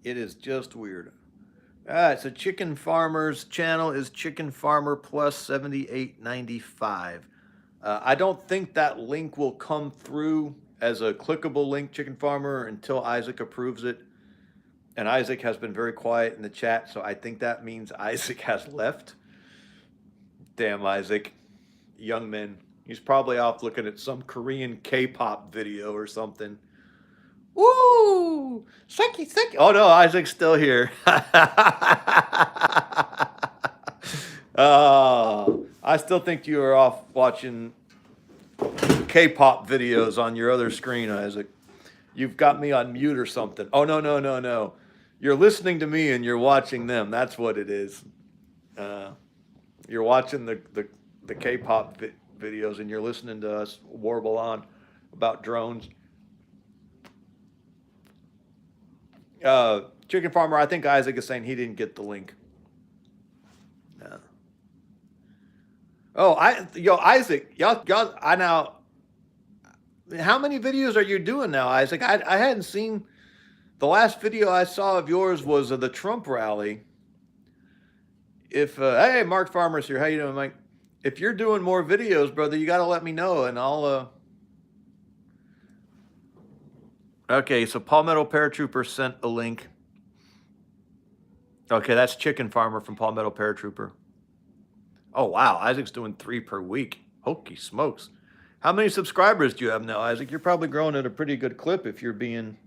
It is just weird. All right, so Chicken Farmer's channel is Chicken Farmer Plus 7895. I don't think that link will come through as a clickable link, Chicken Farmer, until Isaac approves it. And Isaac has been very quiet in the chat, so I think that means Isaac has left. Damn, Isaac. Young man. He's probably off looking at some Korean K-pop video or something. Woo! Sucky, sucky. Oh, no, Isaac's still here. I still think you are off watching K-pop videos on your other screen, Isaac. You've got me on mute or something. Oh, no. You're listening to me and you're watching them. That's what it is. You're watching the K-pop videos and you're listening to us warble on about drones. Chicken Farmer, I think Isaac is saying he didn't get the link. Isaac, y'all, I now, how many videos are you doing now, Isaac? I hadn't seen, the last video I saw of yours was of the Trump rally. Hey, Mark Farmer's here. How you doing, Mike? If you're doing more videos, brother, you got to let me know and I'll, Okay, so Palmetto Paratrooper sent a link. Okay, that's Chicken Farmer from Palmetto Paratrooper. Oh, wow, Isaac's doing 3 per week. Hokey smokes. How many subscribers do you have now, Isaac? You're probably growing at a pretty good clip if you're being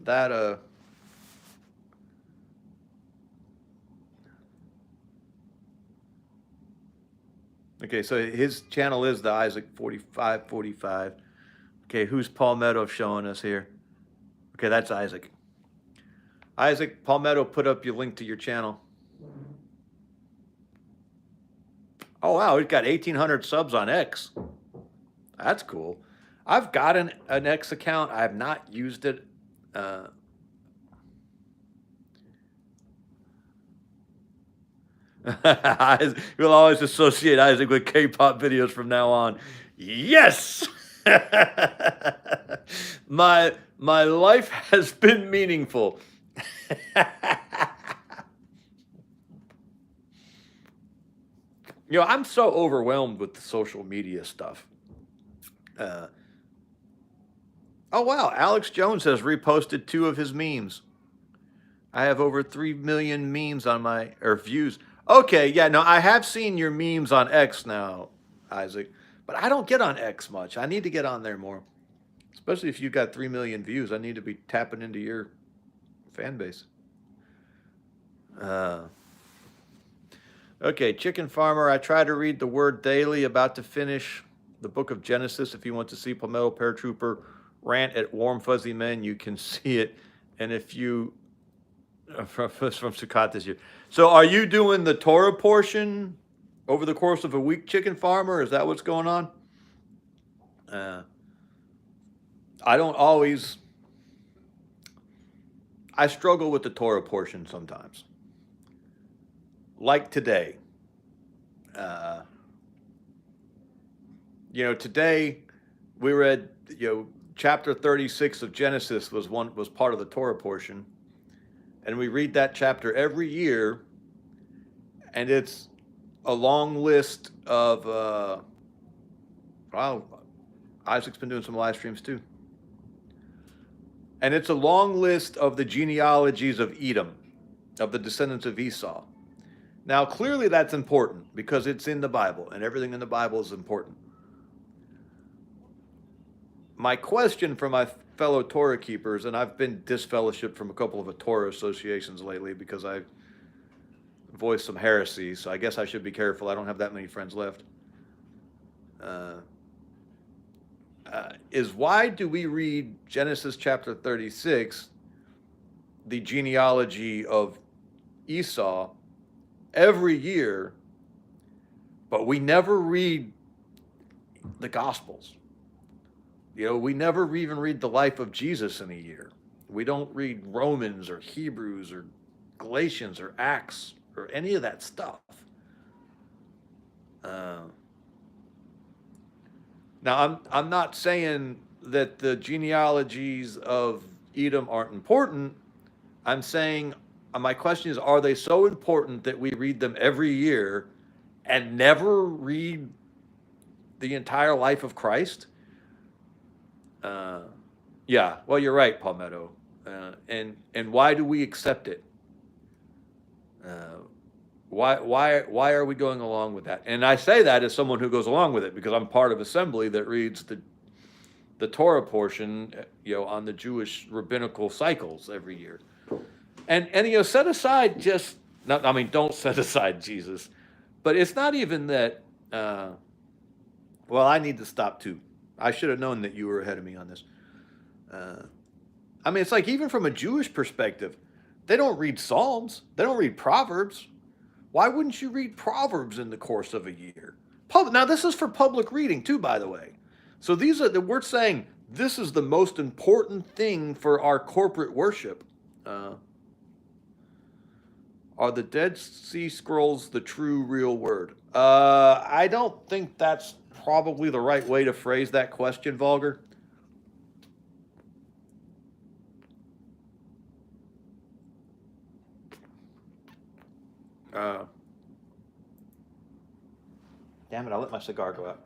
that, Okay, so his channel is the Isaac 4545. Okay, who's Palmetto showing us here? Okay, that's Isaac. Isaac, Palmetto put up your link to your channel. Oh, wow, he's got 1,800 subs on X. That's cool. I've got an X account. I have not used it. We'll always associate Isaac with K-pop videos from now on. Yes! My life has been meaningful. I'm so overwhelmed with the social media stuff. Uh, oh wow, Alex Jones has reposted 2 of his memes. I have over 3 million memes on my or views. Okay, yeah, no, I have seen your memes on X now, Isaac, but I don't get on X much. I need to get on there more, especially if you got 3 million views. I need to be tapping into your fan base. Uh, okay, Chicken Farmer. I try to read the Word daily. About to finish the Book of Genesis. If you want to see Palmetto Paratrooper rant at Warm Fuzzy Men, you can see it. And if you from Sukkot this year. So are you doing the Torah portion over the course of a week, Chicken Farmer? Is that what's going on? I don't always. I struggle with the Torah portion sometimes. Like today. Today we read, chapter 36 of Genesis was part of the Torah portion. And we read that chapter every year, and it's a long list of, Isaac's been doing some live streams too. And it's a long list of the genealogies of Edom, of the descendants of Esau. Now, clearly that's important because it's in the Bible, and everything in the Bible is important. My question for my fellow Torah keepers, and I've been disfellowshipped from a couple of Torah associations lately because I've voiced some heresies, so I guess I should be careful. I don't have that many friends left. Is why do we read Genesis chapter 36, the genealogy of Esau, every year, but we never read the Gospels? We never even read the life of Jesus in a year. We don't read Romans or Hebrews or Galatians or Acts or any of that stuff. Now, I'm not saying that the genealogies of Edom aren't important. I'm saying, my question is, are they so important that we read them every year and never read the entire life of Christ? Yeah, well, you're right, Palmetto. And why do we accept it? Why are we going along with that? And I say that as someone who goes along with it because I'm part of assembly that reads the Torah portion, on the Jewish rabbinical cycles every year. And set aside don't set aside Jesus, but it's not even that. Well, I need to stop too. I should have known that you were ahead of me on this. It's like even from a Jewish perspective, they don't read Psalms. They don't read Proverbs. Why wouldn't you read Proverbs in the course of a year? Now, this is for public reading too, by the way. So we're saying this is the most important thing for our corporate worship. Are the Dead Sea Scrolls the true, real word? I don't think that's probably the right way to phrase that question, Vulgar. Damn it, I let my cigar go out.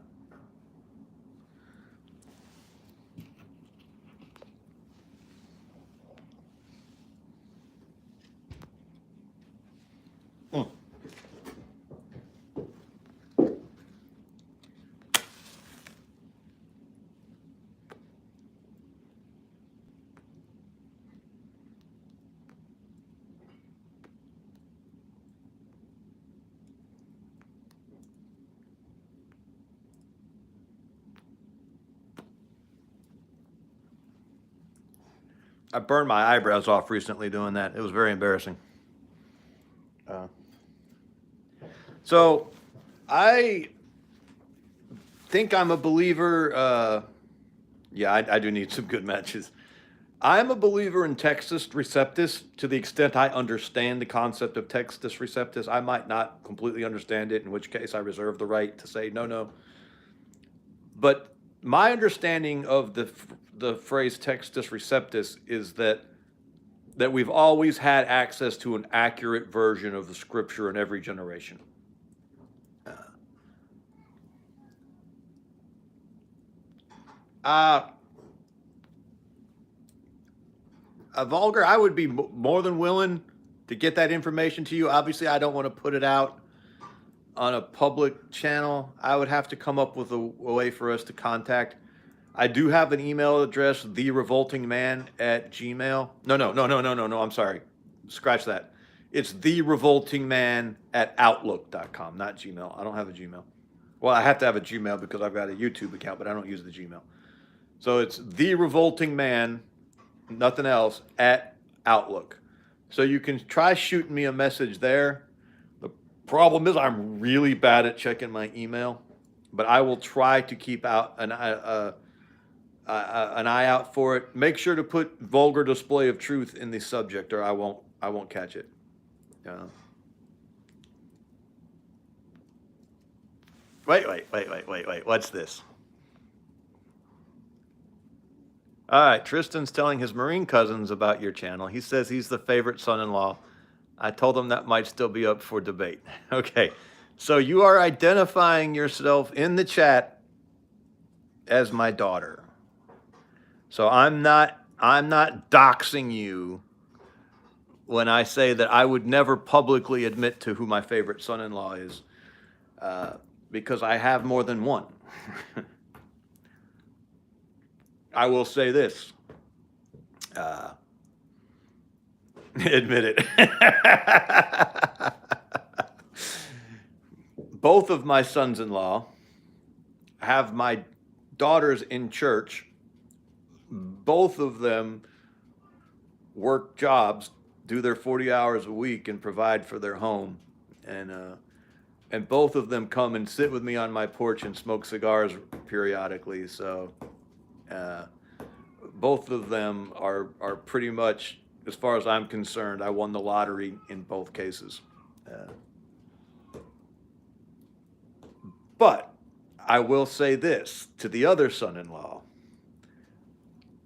I burned my eyebrows off recently doing that. It was very embarrassing. So I think I'm a believer. Yeah, I do need some good matches. I'm a believer in Textus Receptus to the extent I understand the concept of Textus Receptus. I might not completely understand it, in which case I reserve the right to say no. But my understanding of the phrase textus receptus is that we've always had access to an accurate version of the scripture in every generation. Uh, Vulgar, I would be more than willing to get that information to you. Obviously, I don't want to put it out on a public channel. I would have to come up with a way for us to contact. I do have an email address, therevoltingman@gmail. No, I'm sorry. Scratch that. It's therevoltingman@outlook.com, not Gmail. I don't have a Gmail. Well, I have to have a Gmail because I've got a YouTube account, but I don't use the Gmail. So it's therevoltingman, nothing else, @outlook. So you can try shooting me a message there. The problem is I'm really bad at checking my email, but I will try to keep out an eye out for it. Make sure to put vulgar display of truth in the subject, or I won't catch it. Wait. What's this? All right, Tristan's telling his Marine cousins about your channel. He says he's the favorite son-in-law. I told him that might still be up for debate. Okay, so you are identifying yourself in the chat as my daughter. So I'm not doxing you when I say that I would never publicly admit to who my favorite son-in-law is, because I have more than one. I will say this. Admit it. Both of my sons-in-law have my daughters in church. Both of them work jobs, do their 40 hours a week, and provide for their home. And both of them come and sit with me on my porch and smoke cigars periodically. So both of them are pretty much, as far as I'm concerned, I won the lottery in both cases. But I will say this to the other son-in-law.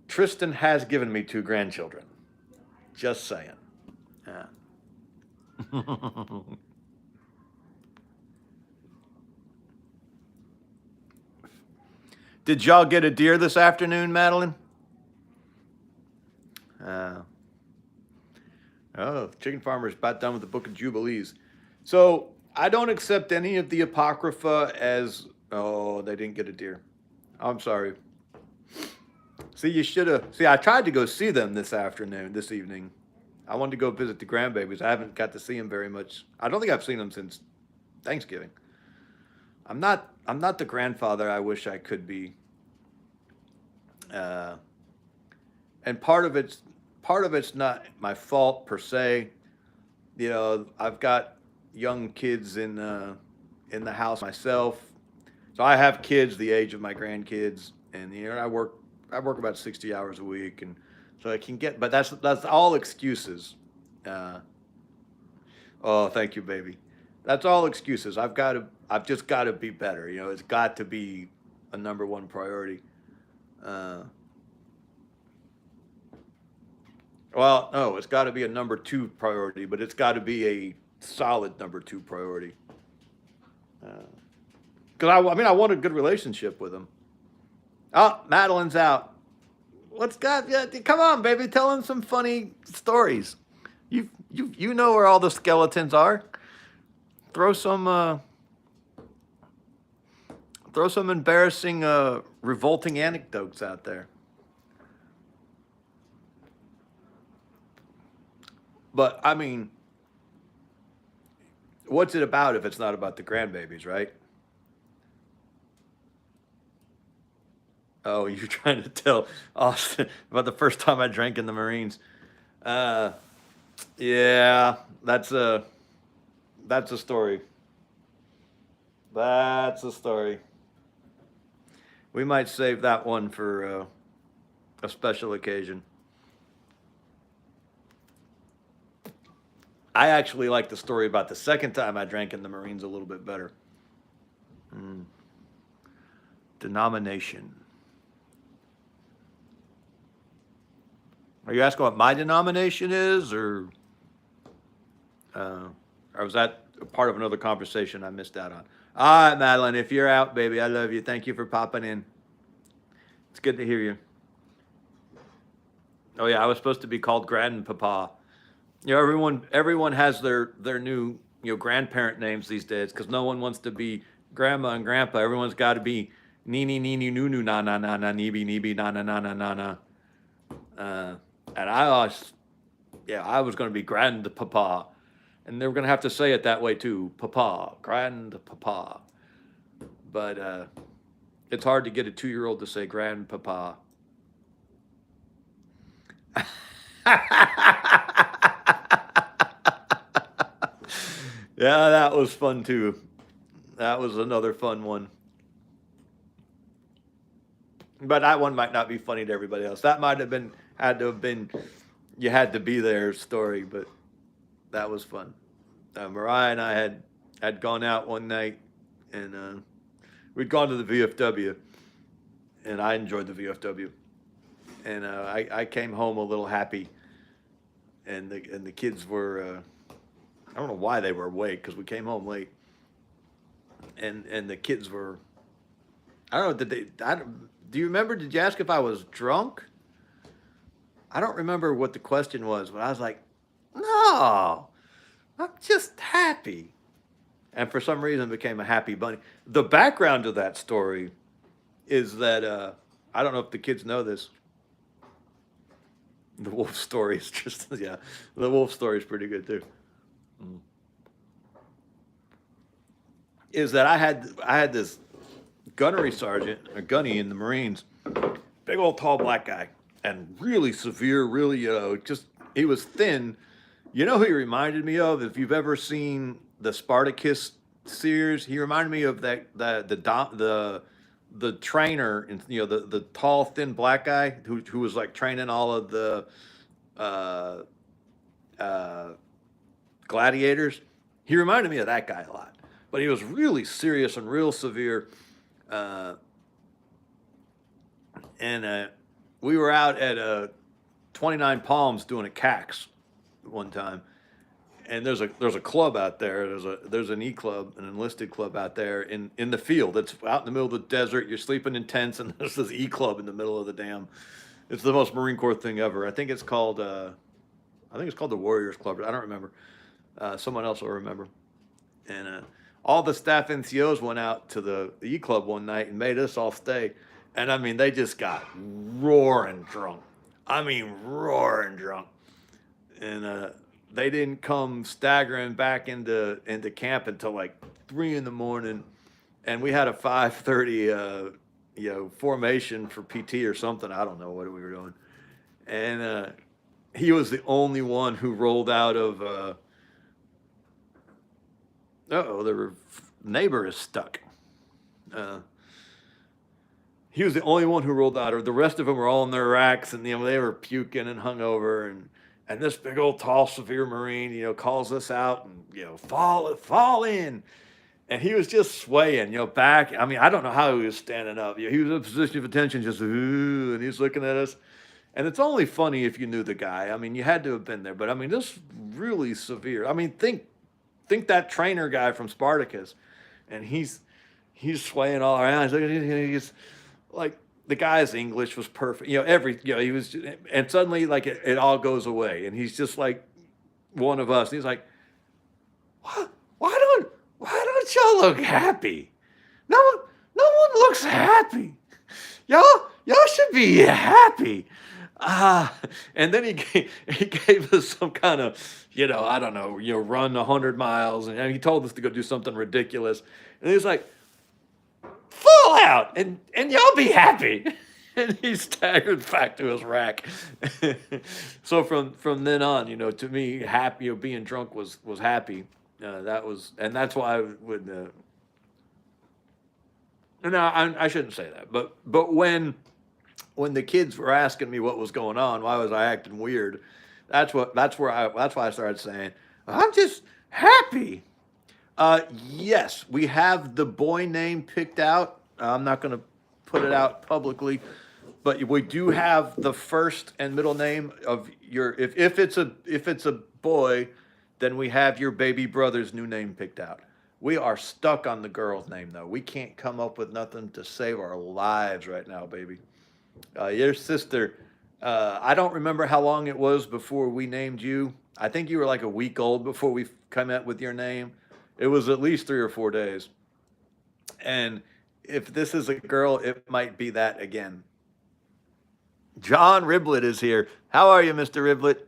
Tristan has given me 2 grandchildren. Just saying. Did y'all get a deer this afternoon, Madeline? Chicken farmer's about done with the Book of Jubilees. So I don't accept any of the Apocrypha as, they didn't get a deer. I'm sorry. See, you should have. See, I tried to go see them this evening. I wanted to go visit the grandbabies. I haven't got to see them very much. I don't think I've seen them since Thanksgiving. I'm not the grandfather I wish I could be. And part of it's not my fault per se. You know, I've got young kids in the house myself, so I have kids the age of my grandkids, and I work about 60 hours a week, and so I can get. But that's all excuses. Oh, thank you, baby. That's all excuses. I've just got to be better. It's got to be a number one priority. Well, no, it's got to be a number 2 priority, but it's got to be a solid number 2 priority. Because I want a good relationship with him. Oh, Madeline's out. Come on, baby, tell him some funny stories. You know where all the skeletons are. Throw some embarrassing, revolting anecdotes out there. But I mean, what's it about if it's not about the grandbabies, right? Oh, you're trying to tell Austin about the first time I drank in the Marines. Yeah, that's a story. That's a story. We might save that one for a special occasion. I actually like the story about the second time I drank in the Marines a little bit better. Denomination. Are you asking what my denomination is, or was that a part of another conversation I missed out on? All right, Madeline, if you're out, baby, I love you. Thank you for popping in. It's good to hear you. Oh yeah, I was supposed to be called Grandpapa. You know, everyone has their new grandparent names these days because no one wants to be grandma and grandpa. Everyone's got to be Nini Nini Nunu na na na na Nibi Nibi na na na na na na. And I was going to be Grandpapa, and they were going to have to say it that way too, Papa, Grandpapa. But it's hard to get a 2-year-old to say Grandpapa. Yeah, that was fun too. That was another fun one. But that one might not be funny to everybody else. That might have had to have been you had to be there story, but that was fun. Mariah and I had gone out one night, and we'd gone to the VFW, and I enjoyed the VFW, and I came home a little happy, and the kids were I don't know why they were awake because we came home late, and the kids were I don't know do you remember? Did you ask if I was drunk? I don't remember what the question was, but I was like, no, I'm just happy. And for some reason, it became a happy bunny. The background to that story is that I don't know if the kids know this. The wolf story is just, yeah, the wolf story is pretty good too. Is that I had this gunnery sergeant, a gunny in the Marines, big old tall black guy, and really severe, really, just, he was thin. You know who he reminded me of? If you've ever seen the Spartacus series, he reminded me of the trainer, and the tall, thin black guy who was like training all of the gladiators. He reminded me of that guy a lot, but he was really serious and real severe. And we were out at 29 Palms doing a CAX one time, and there's a club out there. There's an E club, an enlisted club out there in the field. It's out in the middle of the desert. You're sleeping in tents, and there's this E club in the middle of the damn. It's the most Marine Corps thing ever. I think it's called the Warriors Club. I don't remember. Someone else will remember. And all the staff NCOs went out to the E Club one night and made us all stay. And I mean, they just got roaring drunk. I mean, roaring drunk. And they didn't come staggering back into camp until like 3 a.m. And we had a 5:30 formation for PT or something. I don't know what we were doing. And he was the only one who rolled out of the neighbor is stuck. He was the only one who rolled out, or the rest of them were all in their racks, and they were puking and hungover. And this big old tall, severe Marine, calls us out and fall in. And he was just swaying, back. I mean, I don't know how he was standing up. He was in a position of attention, just ooh, and he's looking at us. And it's only funny if you knew the guy. I mean, you had to have been there. But I mean, this really severe. I mean, think that trainer guy from Spartacus, and he's swaying all around. He's like, the guy's English was perfect. He was, and suddenly like it all goes away, and he's just like one of us. And he's like, what? Why don't y'all look happy? No one looks happy. Y'all should be happy. And then he gave us some kind of, I don't know, run 100 miles. And he told us to go do something ridiculous. And he was like, fall out and y'all be happy. And he staggered back to his rack. So from then on, to me, happy, being drunk was happy. That's why I would, no, I shouldn't say that. But when the kids were asking me what was going on, why was I acting weird? That's why I started saying, I'm just happy. Yes, we have the boy name picked out. I'm not going to put it out publicly, But we do have the first and middle name of your, if it's a boy, then we have your baby brother's new name picked out. We are stuck on the girl's name though. We can't come up with nothing to save our lives right now, baby. Your sister, I don't remember how long it was before we named you. I think you were like a week old before we come up with your name. It was at least 3 or 4 days. And if this is a girl, it might be that again. John Riblet is here. How are you, Mr. Riblet?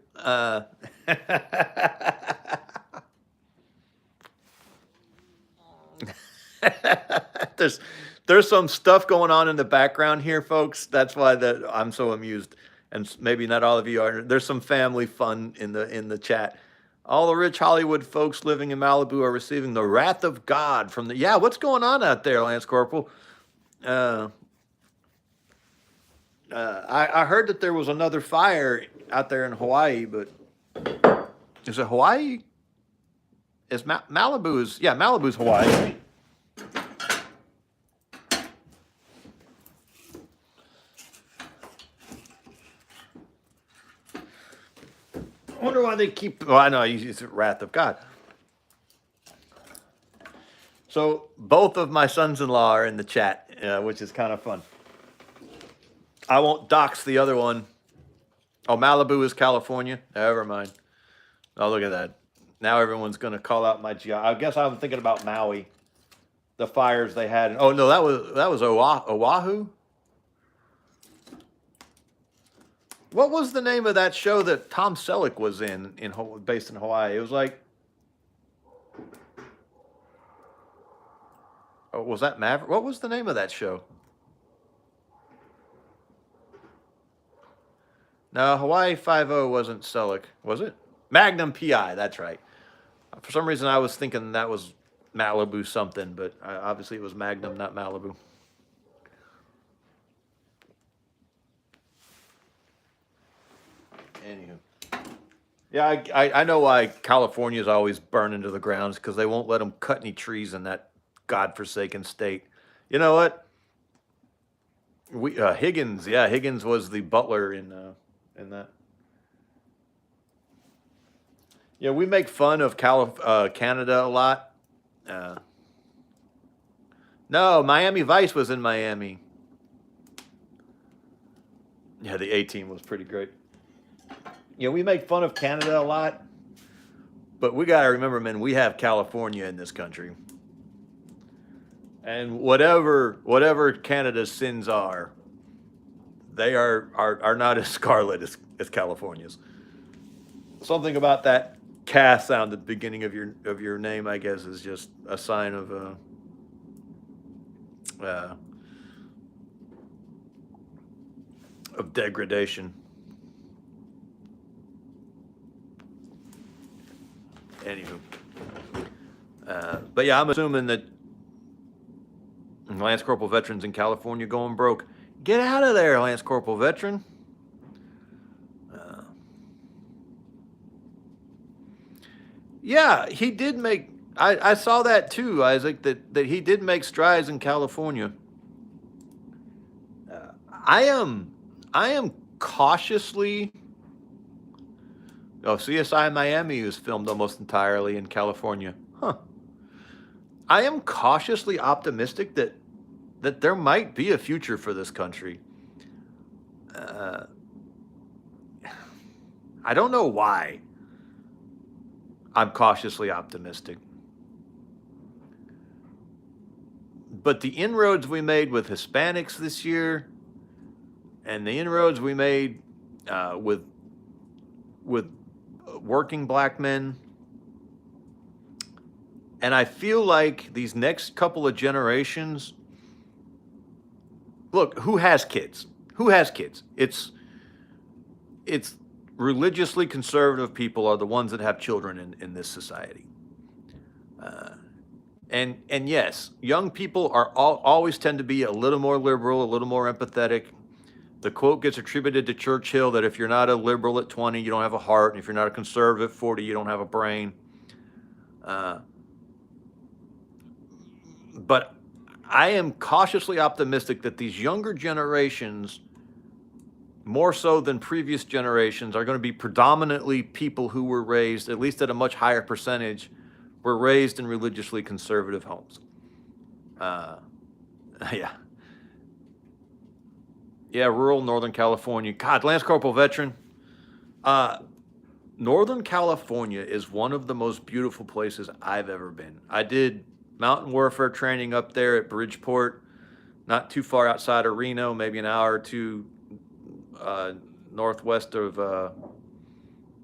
there's there's some stuff going on in the background here, folks. That's why I'm so amused, and maybe not all of you are. There's some family fun in the chat. All the rich Hollywood folks living in Malibu are receiving the wrath of God from the. Yeah, what's going on out there, Lance Corporal? I heard that there was another fire out there in Hawaii, but is it Hawaii? Is Malibu's? Yeah, Malibu's Hawaii. I wonder why they keep. Well, I know it's the wrath of God. So both of my sons-in-law are in the chat, which is kind of fun. I won't dox the other one. Oh, Malibu is California. Never mind. Oh, look at that. Now everyone's going to call out my I guess I'm thinking about Maui, the fires they had. Oh no, that was Oahu. What was the name of that show that Tom Selleck was based in Hawaii? It was like, oh, was that Maverick? What was the name of that show? No, Hawaii Five-0 wasn't Selleck, was it? Magnum PI, that's right. For some reason, I was thinking that was Malibu something, but obviously it was Magnum, not Malibu. Anywho. Yeah, I know why California's always burning to the ground, because they won't let them cut any trees in that godforsaken state. You know what? Higgins was the butler in that. Yeah, we make fun of Canada a lot. No, Miami Vice was in Miami. Yeah, the A-Team was pretty great. Yeah, we make fun of Canada a lot, but we got to remember, man, we have California in this country. And whatever Canada's sins are, they are not as scarlet as California's. Something about that K sound at the beginning of your name, I guess, is just a sign of degradation. Anywho, but yeah, I'm assuming that Lance Corporal veterans in California going broke. Get out of there, Lance Corporal veteran. Yeah, he did make. I saw that too, Isaac. That he did make strides in California. I am cautiously. Oh, CSI Miami was filmed almost entirely in California. Huh. I am cautiously optimistic that there might be a future for this country. I don't know why. I'm cautiously optimistic. But the inroads we made with Hispanics this year, and the inroads we made with working black men, and I feel like these next couple of generations. Look, who has kids? Who has kids? It's religiously conservative people are the ones that have children in this society. And yes, young people are always tend to be a little more liberal, a little more empathetic. The quote gets attributed to Churchill that if you're not a liberal at 20, you don't have a heart, and if you're not a conservative at 40, you don't have a brain. But I am cautiously optimistic that these younger generations more so than previous generations, are going to be predominantly people who were raised, at least at a much higher percentage, were raised in religiously conservative homes. Yeah. Yeah, rural Northern California. God, Lance Corporal veteran. Northern California is one of the most beautiful places I've ever been. I did mountain warfare training up there at Bridgeport, not too far outside of Reno, maybe an hour or two northwest of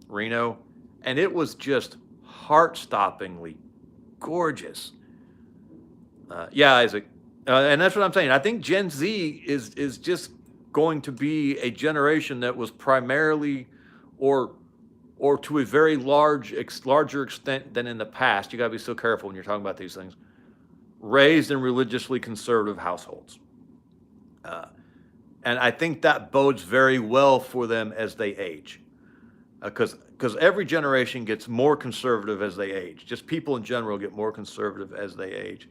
Reno, and it was just heart-stoppingly gorgeous. Yeah, Isaac, and that's what I'm saying. I think Gen Z is just going to be a generation that was primarily, or to a very larger extent than in the past. You got to be so careful when you're talking about these things. Raised in religiously conservative households. And I think that bodes very well for them as they age. Because every generation gets more conservative as they age. Just people in general get more conservative as they age.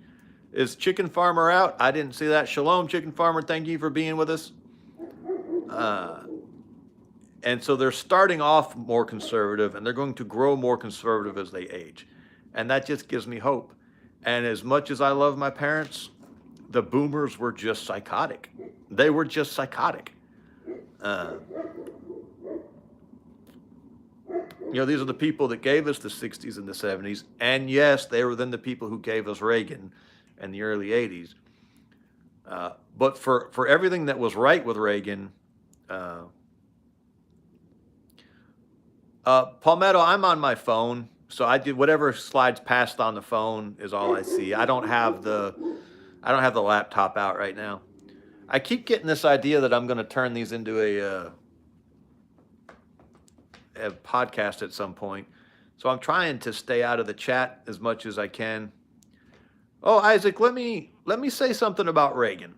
Is Chicken Farmer out? I didn't see that. Shalom, Chicken Farmer. Thank you for being with us. And so they're starting off more conservative, and they're going to grow more conservative as they age. And that just gives me hope. And as much as I love my parents, the boomers were just psychotic. They were just psychotic. These are the people that gave us the 60s and the 70s. And yes, they were then the people who gave us Reagan and the early 80s. But for everything that was right with Reagan, Palmetto, I'm on my phone, so I did whatever slides passed on the phone is all I see. I don't have the laptop out right now. I keep getting this idea that I'm going to turn these into a podcast at some point. So I'm trying to stay out of the chat as much as I can. Oh, Isaac, let me say something about Reagan.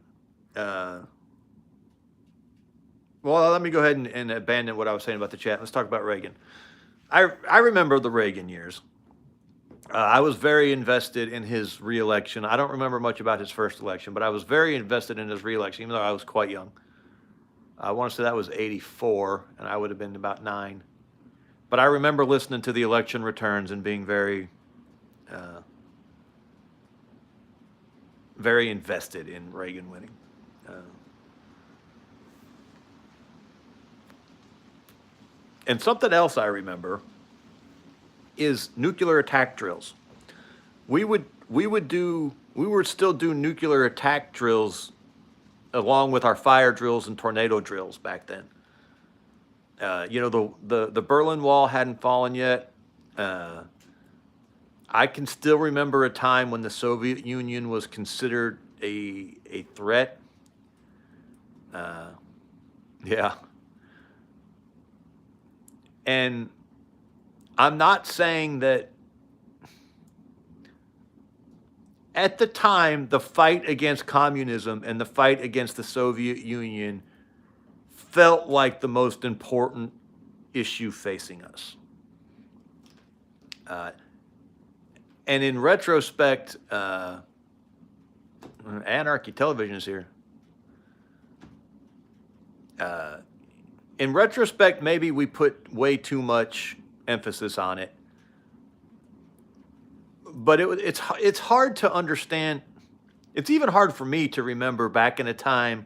Well, let me go ahead and abandon what I was saying about the chat. Let's talk about Reagan. I remember the Reagan years. I was very invested in his reelection. I don't remember much about his first election, but I was very invested in his reelection, even though I was quite young. I want to say that was 84, and I would have been about 9. But I remember listening to the election returns and being very invested in Reagan winning. And something else I remember is nuclear attack drills. We would still do nuclear attack drills along with our fire drills and tornado drills back then. The Berlin Wall hadn't fallen yet. I can still remember a time when the Soviet Union was considered a threat. Yeah. And I'm not saying that at the time, the fight against communism and the fight against the Soviet Union felt like the most important issue facing us. And in retrospect, Anarchy Television is here. In retrospect, maybe we put way too much emphasis on it. But it's hard to understand. It's even hard for me to remember back in a time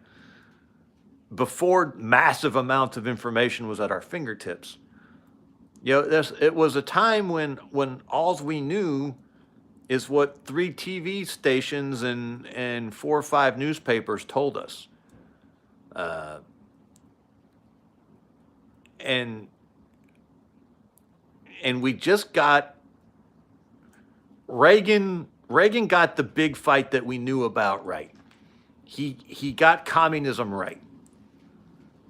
before massive amounts of information was at our fingertips. It was a time when all we knew is what 3 TV stations and 4 or 5 newspapers told us. And we just got Reagan got the big fight that we knew about right. He got communism right.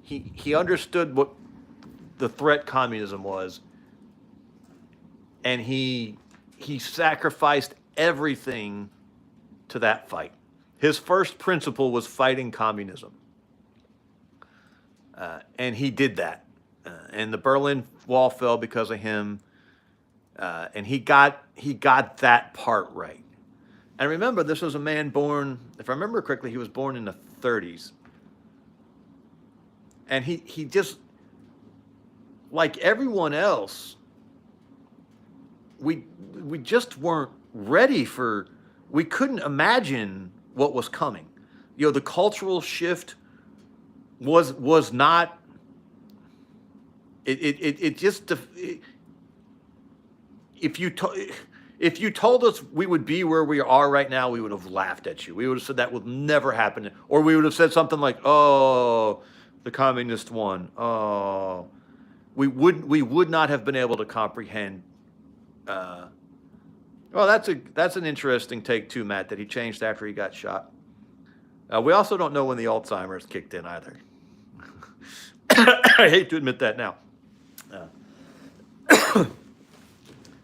He understood what the threat communism was, and he sacrificed everything to that fight. His first principle was fighting communism, and he did that. And the Berlin Wall fell because of him, and he got that part right. And remember, this was a man born, if I remember correctly, he was born in the 30s. And he just, like everyone else, we just weren't ready for, we couldn't imagine what was coming. You know, the cultural shift was not, it just, if you told us we would be where we are right now, we would have laughed at you. We would have said that would never happen. Or we would have said something like, oh, the communist won. Oh, we would not have been able to comprehend. Well, that's an interesting take too, Matt, that he changed after he got shot. We also don't know when the Alzheimer's kicked in either. I hate to admit that now.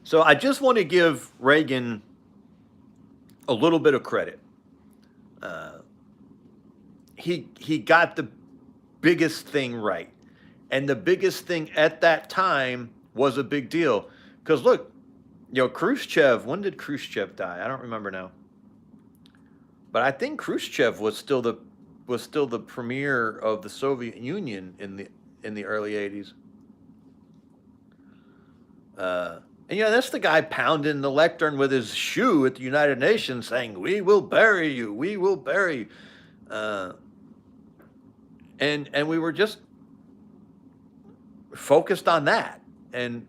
So I just want to give Reagan a little bit of credit. He got the biggest thing right. And the biggest thing at that time was a big deal. Because look, you know, Khrushchev, when did Khrushchev die? I don't remember now. But I think Khrushchev was still the premier of the Soviet Union in the early 80s. And you know, that's the guy pounding the lectern with his shoe at the United Nations saying, "We will bury you, we will bury you." And we were just focused on that. And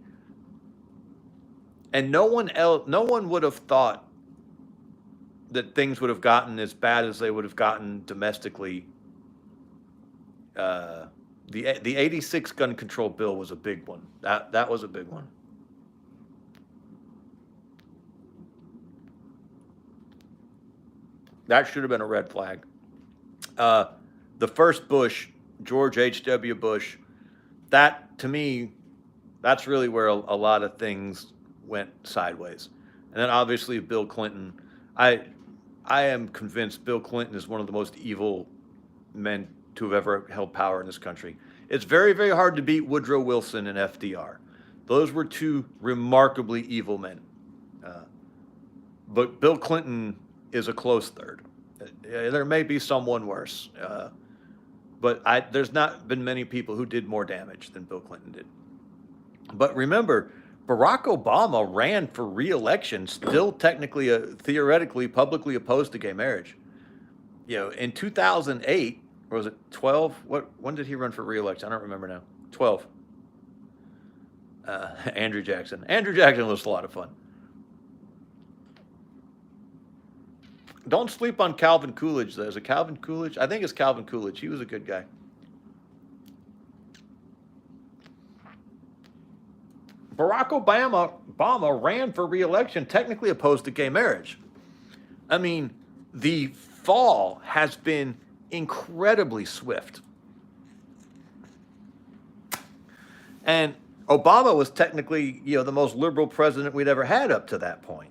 no one would have thought that things would have gotten as bad as they would have gotten domestically. The 86 gun control bill was a big one. That was a big one. That should have been a red flag. The first Bush, George H.W. Bush, that to me, that's really where a lot of things went sideways. And then obviously Bill Clinton. I am convinced Bill Clinton is one of the most evil men to have ever held power in this country. It's very, very hard to beat Woodrow Wilson and FDR. Those were two remarkably evil men. But Bill Clinton is a close third. There may be someone worse. But there's not been many people who did more damage than Bill Clinton did. But remember, Barack Obama ran for re-election, still technically, theoretically, publicly opposed to gay marriage. You know, in 2008, or was it 12? When did he run for re-election? I don't remember now. 12. Andrew Jackson. Andrew Jackson was a lot of fun. Don't sleep on Calvin Coolidge, though. Is it Calvin Coolidge? I think it's Calvin Coolidge. He was a good guy. Barack Obama ran for re-election, technically opposed to gay marriage. I mean, the fall has been incredibly swift. And Obama was technically, you know, the most liberal president we'd ever had up to that point.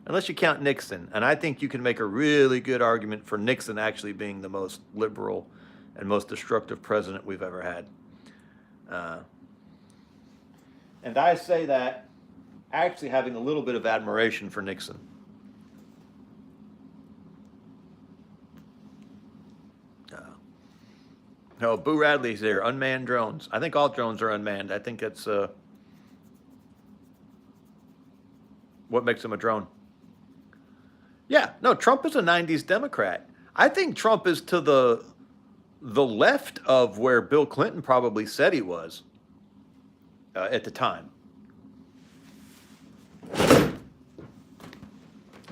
Unless you count Nixon. And I think you can make a really good argument for Nixon actually being the most liberal and most destructive president we've ever had. And I say that actually having a little bit of admiration for Nixon. Oh, Boo Radley's there. Unmanned drones. I think all drones are unmanned. I think it's what makes them a drone. Yeah, no, Trump is a 90s Democrat. I think Trump is to the left of where Bill Clinton probably said he was at the time. But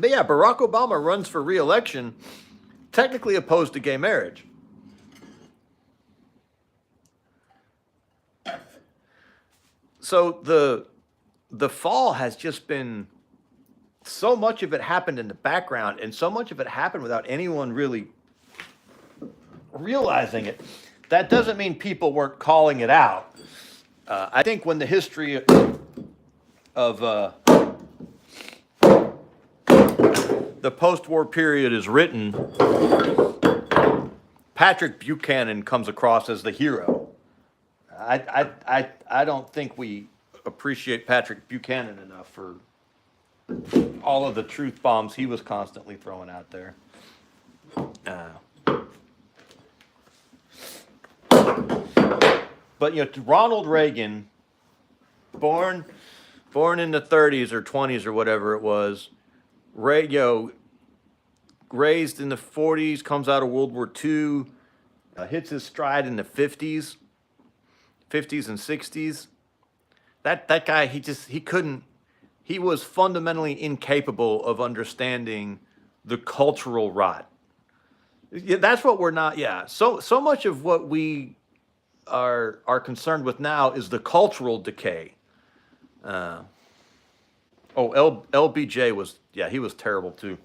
yeah, Barack Obama runs for re-election, technically opposed to gay marriage. So the fall has just been, so much of it happened in the background, and so much of it happened without anyone really realizing it. That doesn't mean people weren't calling it out. I think when the history of the post-war period is written, Patrick Buchanan comes across as the hero. I don't think we appreciate Patrick Buchanan enough for all of the truth bombs he was constantly throwing out there. But Ronald Reagan, born in the 30s or 20s or whatever it was, raised in the 40s, comes out of World War II, hits his stride in the 50s and 60s. That guy, he was fundamentally incapable of understanding the cultural rot. Yeah, that's what we're not. Yeah, so much of what we are concerned with now is the cultural decay. LBJ was, yeah, he was terrible too.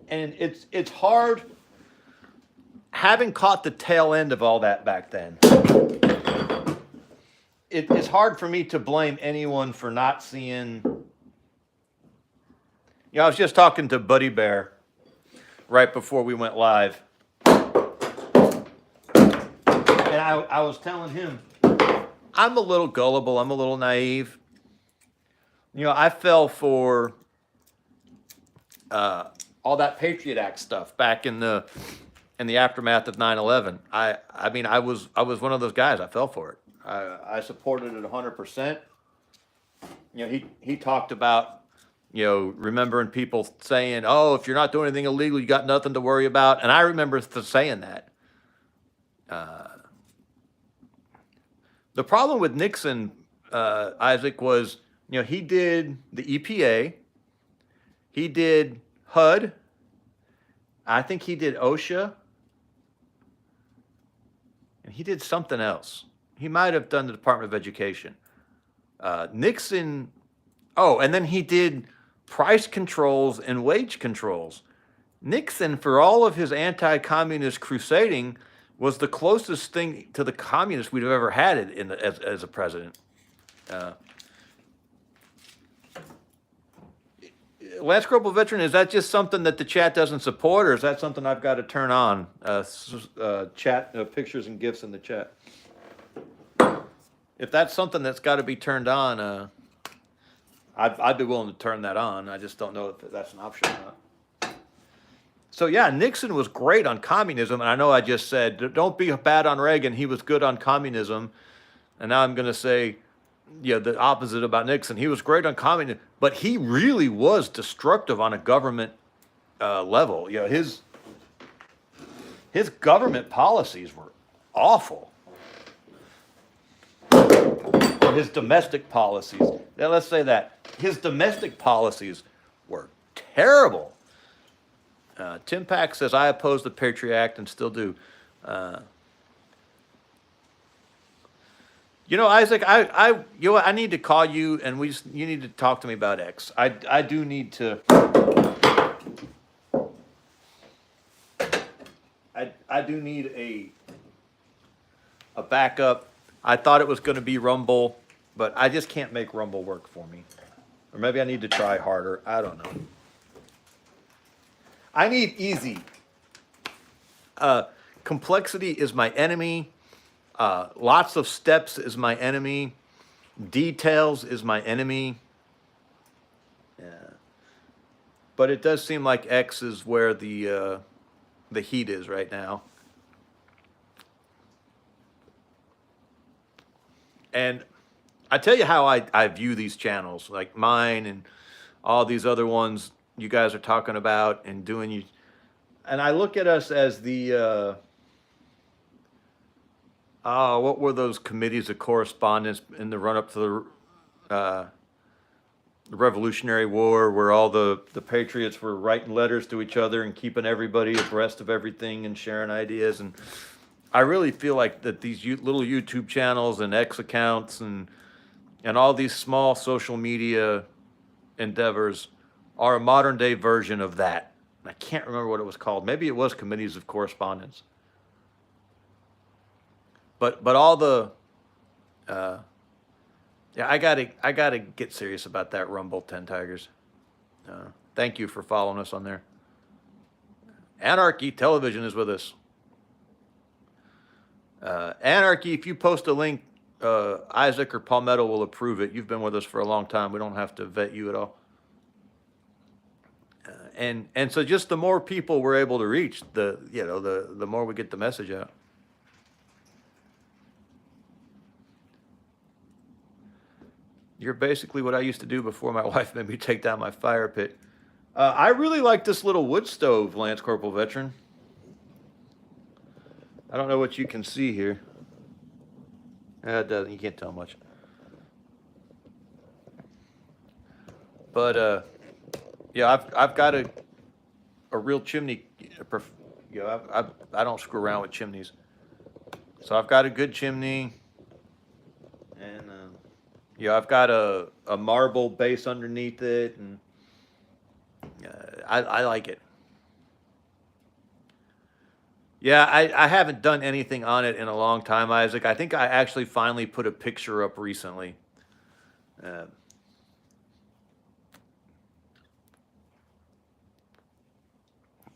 And it's hard, having caught the tail end of all that back then. It's hard for me to blame anyone for not seeing. I was just talking to Buddy Bear right before we went live, and I was telling him, I'm a little gullible, I'm a little naive. I fell for all that Patriot Act stuff back in the aftermath of 9/11. I mean, I was one of those guys. I fell for it. I supported it 100%. He talked about, remembering people saying, "Oh, if you're not doing anything illegal, you got nothing to worry about." And I remember saying that. The problem with Nixon, Isaac, was, he did the EPA, he did HUD, I think he did OSHA, and he did something else. He might have done the Department of Education. Nixon, and then he did price controls and wage controls. Nixon, for all of his anti-communist crusading, was the closest thing to the communists we'd have ever had as a president. Lance Corporal Veteran, is that just something that the chat doesn't support, or is that something I've got to turn on? Chat pictures and GIFs in the chat. If that's something that's got to be turned on, I'd be willing to turn that on. I just don't know if that's an option or not. So yeah, Nixon was great on communism, and I know I just said, don't be bad on Reagan, he was good on communism, and now I'm going to say, the opposite about Nixon. He was great on communism, but he really was destructive on a government level. His government policies were awful. Or his domestic policies. Now, let's say that. His domestic policies were terrible. Tim Pack says, I oppose the Patriot Act and still do. Isaac, I need to call you, and you need to talk to me about X. I do need to. I do need a backup. I thought it was going to be Rumble, but I just can't make Rumble work for me. Or maybe I need to try harder. I don't know. I need easy. Complexity is my enemy. Lots of steps is my enemy. Details is my enemy. But it does seem like X is where the heat is right now. And I tell you how I view these channels, like mine and all these other ones you guys are talking about and doing. And I look at us as the... what were those committees of correspondence in the run-up to the Revolutionary War, where all the patriots were writing letters to each other and keeping everybody abreast of everything and sharing ideas? And I really feel like that these little YouTube channels and X accounts and all these small social media endeavors are a modern-day version of that. I can't remember what it was called. Maybe it was committees of correspondence. But all the I gotta get serious about that Rumble 10 Tigers. Thank you for following us on there. Anarchy Television is with us. Anarchy, if you post a link, Isaac or Palmetto will approve it. You've been with us for a long time. We don't have to vet you at all. And so just the more people we're able to reach, the more we get the message out. You're basically what I used to do before my wife made me take down my fire pit. I really like this little wood stove, Lance Corporal Veteran. I don't know what you can see here. It doesn't. You can't tell much. But yeah, I've got a real chimney. I don't screw around with chimneys. So I've got a good chimney, and I've got a marble base underneath it, and I like it. Yeah, I haven't done anything on it in a long time, Isaac. I think I actually finally put a picture up recently.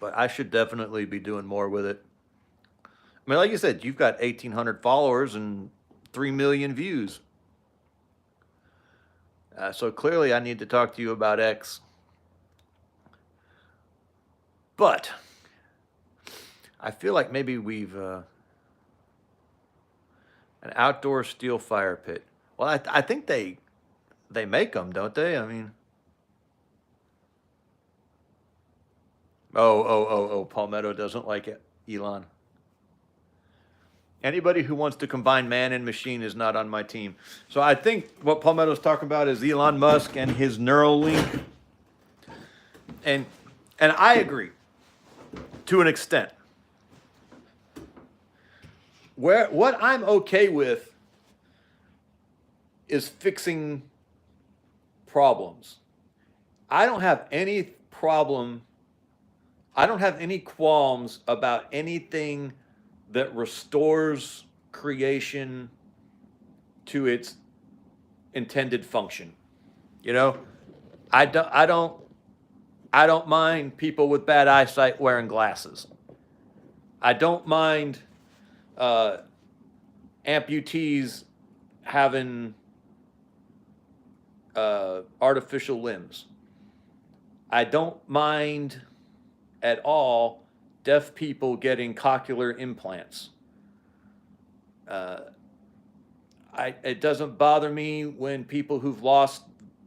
But I should definitely be doing more with it. I mean, like you said, you've got 1,800 followers and 3 million views. So clearly I need to talk to you about X. But I feel like maybe we've an outdoor steel fire pit. Well, I think they make them, don't they? I mean, Palmetto doesn't like it, Elon. Anybody who wants to combine man and machine is not on my team. So I think what Palmetto's talking about is Elon Musk and his Neuralink. And I agree to an extent. What I'm okay with is fixing problems. I don't have any problem. I don't have any qualms about anything that restores creation to its intended function. You know, I don't mind people with bad eyesight wearing glasses. I don't mind amputees having artificial limbs. I don't mind at all deaf people getting cochlear implants. It doesn't bother me when people who've lost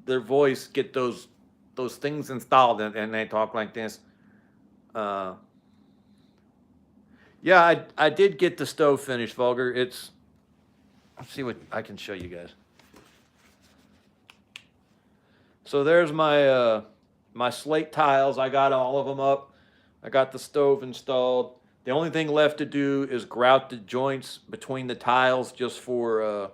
their voice get those things installed and they talk like this. Yeah, I did get the stove finished, Vulgar. Let's see what I can show you guys. So there's my my slate tiles. I got all of them up. I got the stove installed. The only thing left to do is grout the joints between the tiles just for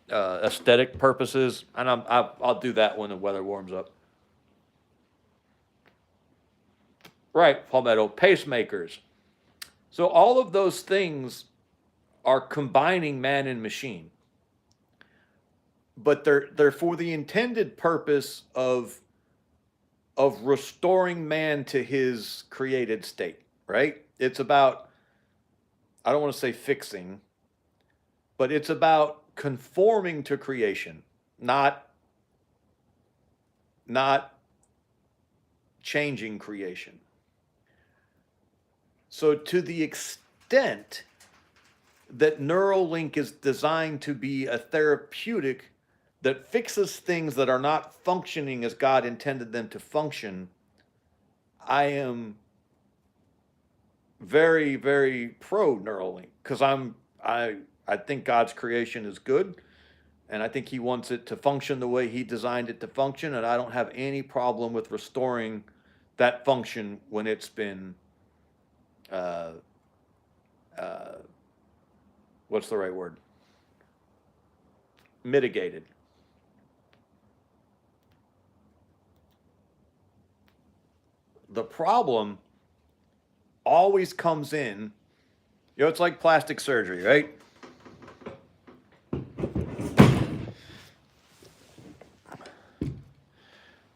aesthetic purposes, and I'll do that when the weather warms up. Right, Palmetto, pacemakers. So all of those things are combining man and machine, but they're for the intended purpose of restoring man to his created state, right? It's about, I don't want to say fixing, but it's about conforming to creation, not changing creation. So to the extent that Neuralink is designed to be a therapeutic that fixes things that are not functioning as God intended them to function, I am very, very pro Neuralink, because I think God's creation is good, and I think he wants it to function the way he designed it to function, and I don't have any problem with restoring that function when it's been what's the right word? Mitigated. The problem always comes in, it's like plastic surgery, right?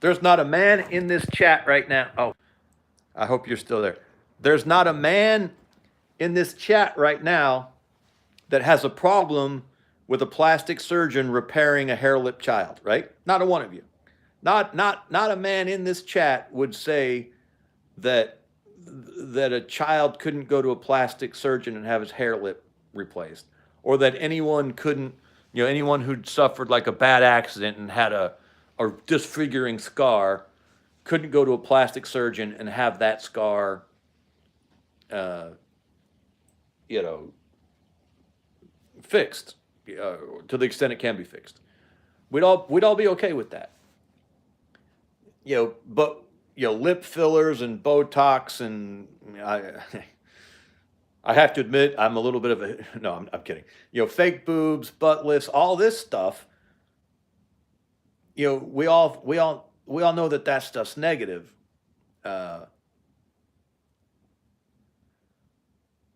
There's not a man in this chat right now. Oh, I hope you're still there. There's not a man in this chat right now that has a problem with a plastic surgeon repairing a hair-lip child, right? Not a one of you. Not a man in this chat would say that a child couldn't go to a plastic surgeon and have his hair lip replaced, or that anyone couldn't, anyone who'd suffered like a bad accident and had a disfiguring scar couldn't go to a plastic surgeon and have that scar, uh, you know, fixed, to the extent it can be fixed. We'd all be okay with that. But lip fillers and Botox and I have to admit I'm a little bit of a no, I'm kidding. Fake boobs, butt lifts, all this stuff. We all know that stuff's negative. Uh,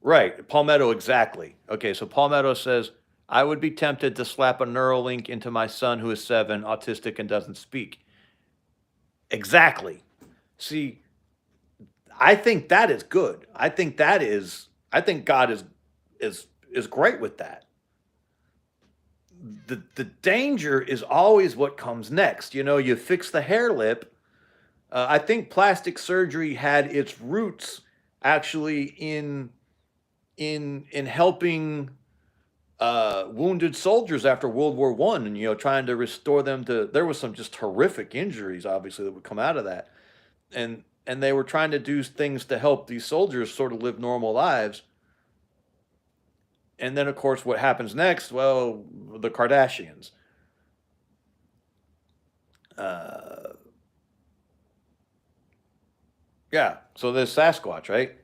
right, Palmetto, exactly. Okay, so Palmetto says I would be tempted to slap a Neuralink into my son who is 7, autistic and doesn't speak. Exactly. See, I think that is good. I think God is great with that. The danger is always what comes next. You fix the hair lip. I think plastic surgery had its roots actually in helping wounded soldiers after World War One, and trying to restore them to. There was some just horrific injuries, obviously, that would come out of that, and they were trying to do things to help these soldiers sort of live normal lives. And then, of course, what happens next? Well, the Kardashians. Uh, yeah, so there's Sasquatch, right?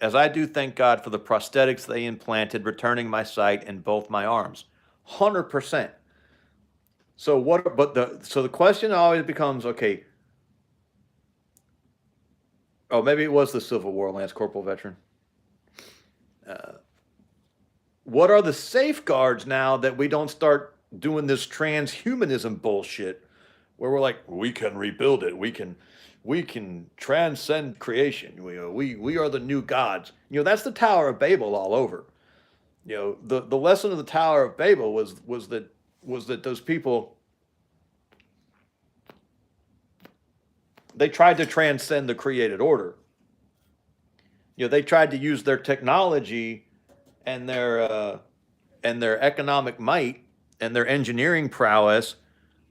As I do thank God for the prosthetics they implanted, returning my sight in both my arms. 100%. So the question always becomes, okay, oh, maybe it was the Civil War, Lance Corporal veteran. What are the safeguards now that we don't start doing this transhumanism bullshit where we're like, we can rebuild it, we can transcend creation, we are the new gods. That's the Tower of Babel all over. The lesson of the Tower of Babel was that those people, they tried to transcend the created order. They tried to use their technology and their economic might and their engineering prowess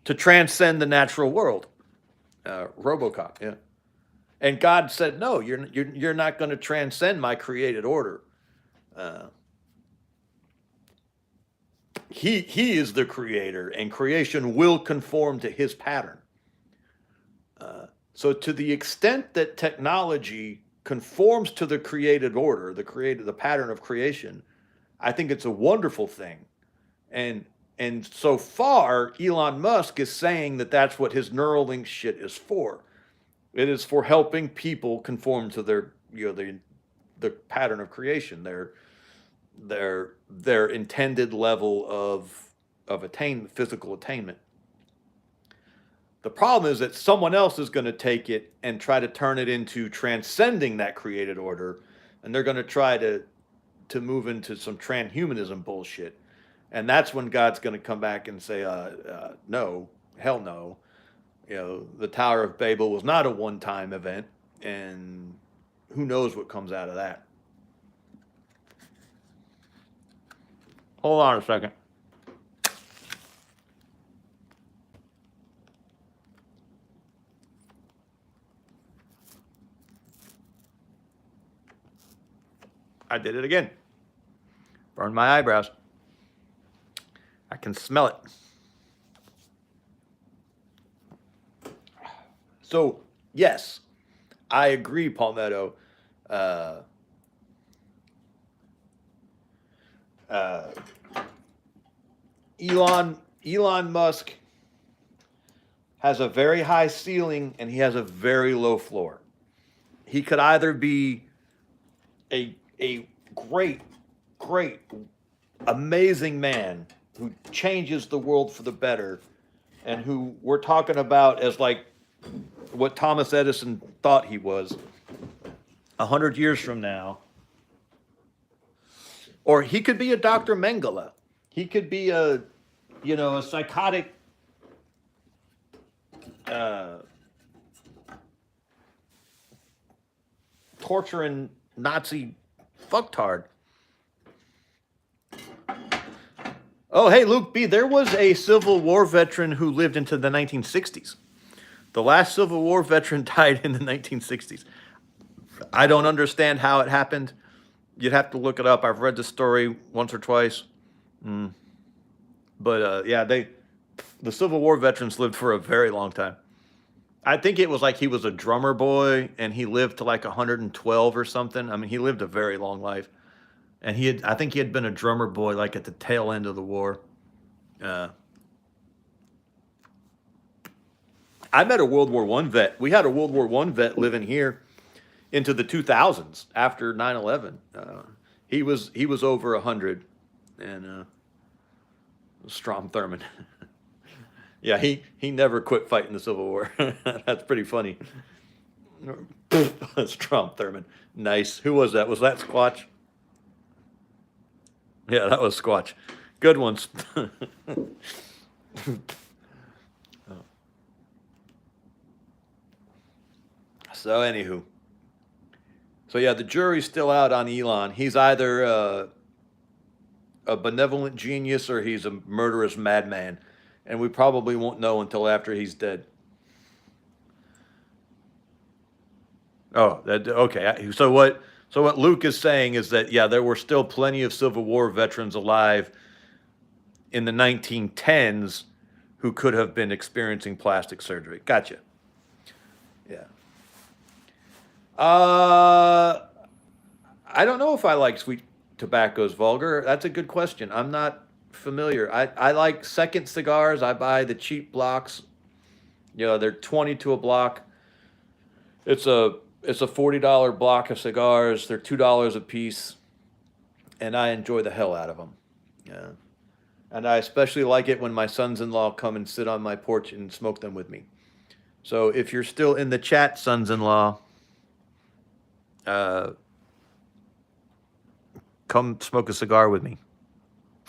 to transcend the natural world. RoboCop, yeah. And God said, "No, you're not going to transcend my created order. He is the creator, and creation will conform to His pattern." So, to the extent that technology conforms to the created order, the pattern of creation, I think it's a wonderful thing. And so far, Elon Musk is saying that that's what his Neuralink shit is for. It is for helping people conform to their, the pattern of creation, their intended level of physical attainment. The problem is that someone else is going to take it and try to turn it into transcending that created order, and they're going to try to move into some transhumanism bullshit. And that's when God's going to come back and say, no, hell no. The Tower of Babel was not a one-time event, and who knows what comes out of that. Hold on a second. I did it again. Burned my eyebrows. I can smell it. So, yes, I agree, Palmetto. Elon Musk has a very high ceiling and he has a very low floor. He could either be a great, amazing man who changes the world for the better, and who we're talking about as like what Thomas Edison thought he was 100 years from now. Or he could be a Dr. Mengele. He could be a a psychotic torturing Nazi fucktard. Oh, hey, Luke B., there was a Civil War veteran who lived into the 1960s. The last Civil War veteran died in the 1960s. I don't understand how it happened. You'd have to look it up. I've read the story once or twice. But yeah, the Civil War veterans lived for a very long time. I think it was like he was a drummer boy and he lived to like 112 or something. I mean, he lived a very long life. And I think he had been a drummer boy like at the tail end of the war. I met a World War I vet. We had a World War I vet living here into the 2000s after 9/11. He was over 100, and Strom Thurmond. Yeah, he never quit fighting the Civil War. That's pretty funny. Strom Thurmond. Nice. Who was that? Was that Squatch? Yeah, that was Squatch. Good ones. So, anywho. So, yeah, the jury's still out on Elon. He's either a benevolent genius or he's a murderous madman. And we probably won't know until after he's dead. Oh, okay. So what Luke is saying is that, yeah, there were still plenty of Civil War veterans alive in the 1910s who could have been experiencing plastic surgery. Gotcha. Yeah. I don't know if I like sweet tobaccos, Vulgar. That's a good question. I'm not familiar. I like second cigars. I buy the cheap blocks. They're 20 to a block. It's a $40 block of cigars. They're $2 a piece, and I enjoy the hell out of them. Yeah. And I especially like it when my sons-in-law come and sit on my porch and smoke them with me. So if you're still in the chat, sons-in-law, come smoke a cigar with me.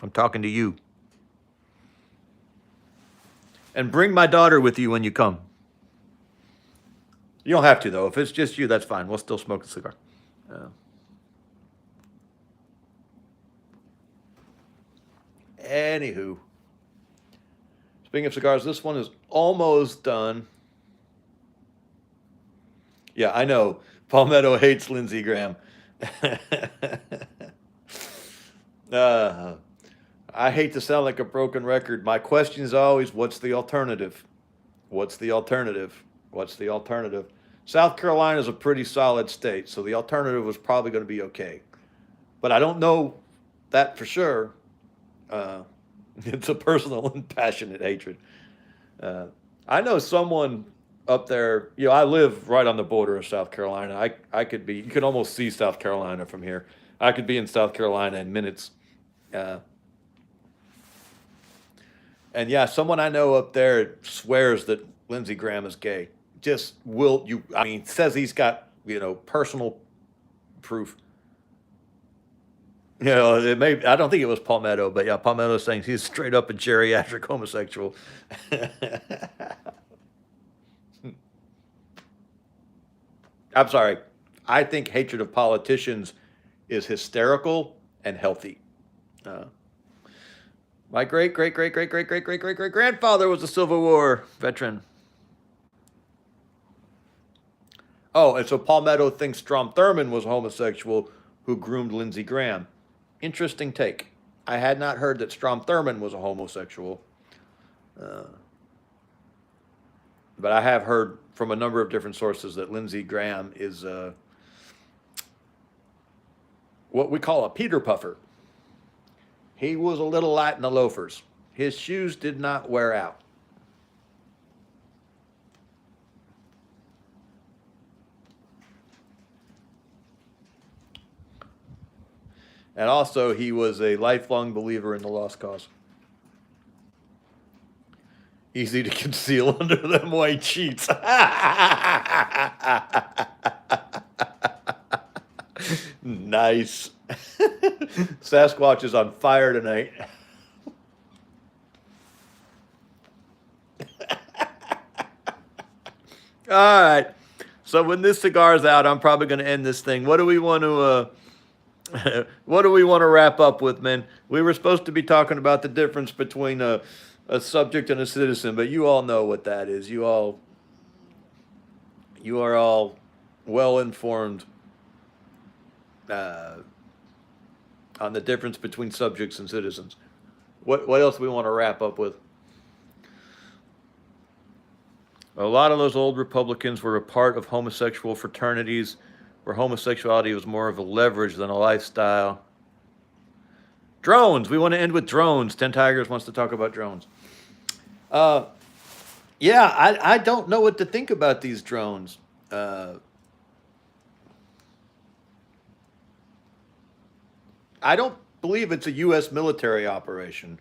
I'm talking to you. And bring my daughter with you when you come. You don't have to, though. If it's just you, that's fine. We'll still smoke a cigar. Anywho. Speaking of cigars, this one is almost done. Yeah, I know. Palmetto hates Lindsey Graham. I hate to sound like a broken record. My question is always, what's the alternative? What's the alternative? What's the alternative? South Carolina is a pretty solid state, so the alternative was probably going to be okay. But I don't know that for sure. It's a personal and passionate hatred. I know someone up there, I live right on the border of South Carolina. I could be, you can almost see South Carolina from here. I could be in South Carolina in minutes. And yeah, someone I know up there swears that Lindsey Graham is gay. Says he's got, personal proof. I don't think it was Palmetto, but yeah, Palmetto saying he's straight up a geriatric homosexual. I'm sorry. I think hatred of politicians is hysterical and healthy. My great-great-great-great-great-great-great-great-great-grandfather was a Civil War veteran. Oh, and so Palmetto thinks Strom Thurmond was a homosexual who groomed Lindsey Graham. Interesting take. I had not heard that Strom Thurmond was a homosexual. But I have heard from a number of different sources that Lindsey Graham is what we call a Peter Puffer. He was a little light in the loafers. His shoes did not wear out. And also, he was a lifelong believer in the lost cause. Easy to conceal under them white sheets. Nice. Sasquatch is on fire tonight. All right. So when this cigar's out, I'm probably going to end this thing. What do we want to what do we want to wrap up with, man? We were supposed to be talking about the difference between a subject and a citizen, but you all know what that is. You are all well informed uh, on the difference between subjects and citizens. What else do we want to wrap up with? A lot of those old Republicans were a part of homosexual fraternities where homosexuality was more of a leverage than a lifestyle. Drones. We want to end with drones. 10 Tigers wants to talk about drones. Yeah, I don't know what to think about these drones. I don't believe it's a U.S. military operation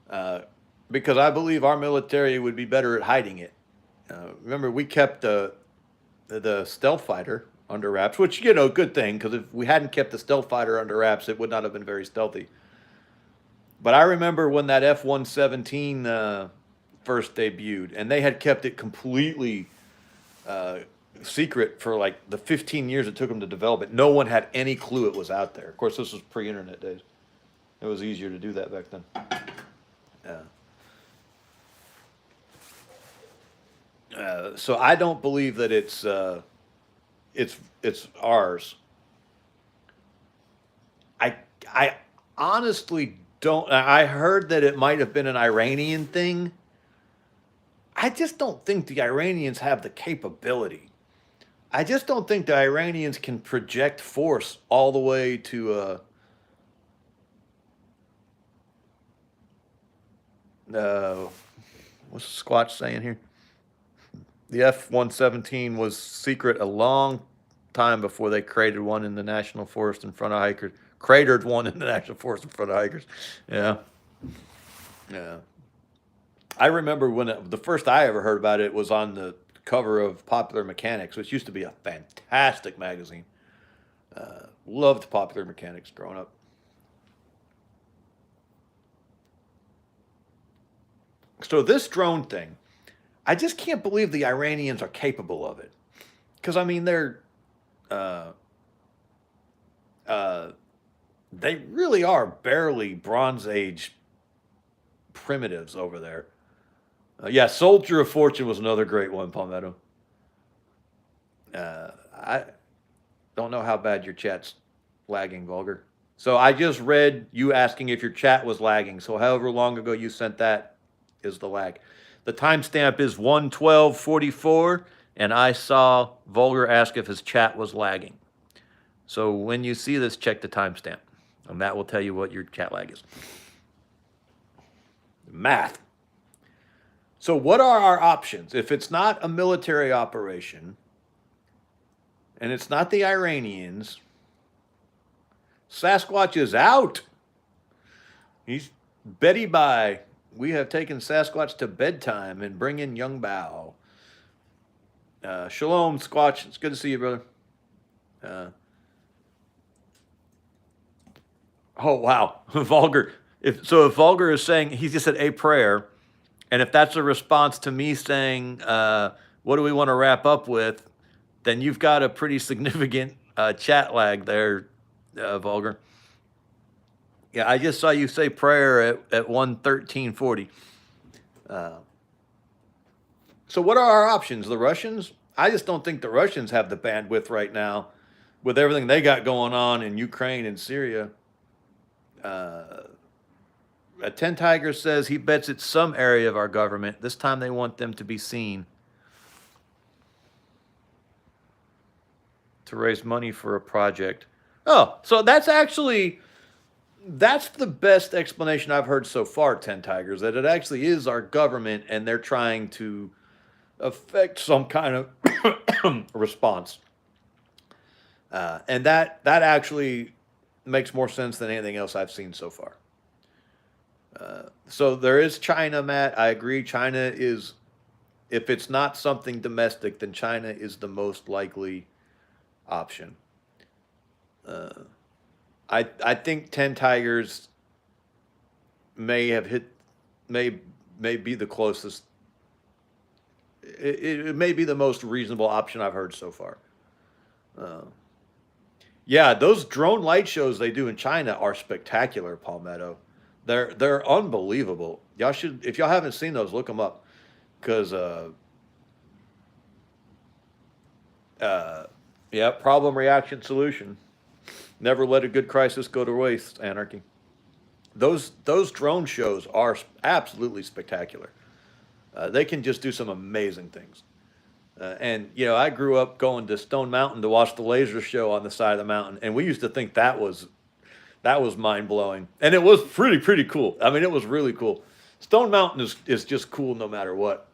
because I believe our military would be better at hiding it. Remember, we kept the stealth fighter under wraps, which, good thing, because if we hadn't kept the stealth fighter under wraps, it would not have been very stealthy. But I remember when that F-117 first debuted, and they had kept it completely secret for like the 15 years it took them to develop it. No one had any clue it was out there. Of course, this was pre-internet days. It was easier to do that back then. So I don't believe that it's ours. I honestly don't. I heard that it might have been an Iranian thing. I just don't think the Iranians have the capability. I just don't think the Iranians can project force all the way to what's Squatch saying here? The F-117 was secret a long time before they created one in the National Forest in front of hikers. Cratered one in the National Forest in front of hikers. Yeah. Yeah. I remember when the first I ever heard about it was on the cover of Popular Mechanics, which used to be a fantastic magazine. Loved Popular Mechanics growing up. So this drone thing, I just can't believe the Iranians are capable of it. Because, I mean, they really are barely Bronze Age primitives over there. Yeah, Soldier of Fortune was another great one, Palmetto. I don't know how bad your chat's lagging, Vulgar. So I just read you asking if your chat was lagging. So however long ago you sent that is the lag. The timestamp is 1:12:44, and I saw Vulgar ask if his chat was lagging. So when you see this, check the timestamp, and that will tell you what your chat lag is. Math. So what are our options? If it's not a military operation, and it's not the Iranians, Sasquatch is out. He's Betty Bye. We have taken Sasquatch to bedtime and bring in Young Bao. Shalom, Squatch. It's good to see you, brother. Oh, wow. Vulgar. If Vulgar is saying, he just said a prayer, and if that's a response to me saying, what do we want to wrap up with, then you've got a pretty significant chat lag there, Vulgar. Yeah, I just saw you say prayer at 1:13:40. So what are our options? The Russians? I just don't think the Russians have the bandwidth right now with everything they got going on in Ukraine and Syria. 10 Tiger says he bets it's some area of our government. This time they want them to be seen to raise money for a project. Oh, so that's the best explanation I've heard so far, 10 Tigers, that it actually is our government and they're trying to affect some kind of response. And that actually makes more sense than anything else I've seen so far. So there is China, Matt. I agree. China is, if it's not something domestic, then China is the most likely option. I think 10 Tigers may be the closest it may be the most reasonable option I've heard so far. Yeah, those drone light shows they do in China are spectacular, Palmetto. They're unbelievable. Y'all should, if y'all haven't seen those, look them up. Because yeah, problem, reaction, solution. Never let a good crisis go to waste. Anarchy. Those drone shows are absolutely spectacular. They can just do some amazing things. And you know, I grew up going to Stone Mountain to watch the laser show on the side of the mountain, and we used to think that was mind blowing, and it was pretty cool. I mean, it was really cool. Stone Mountain is just cool no matter what.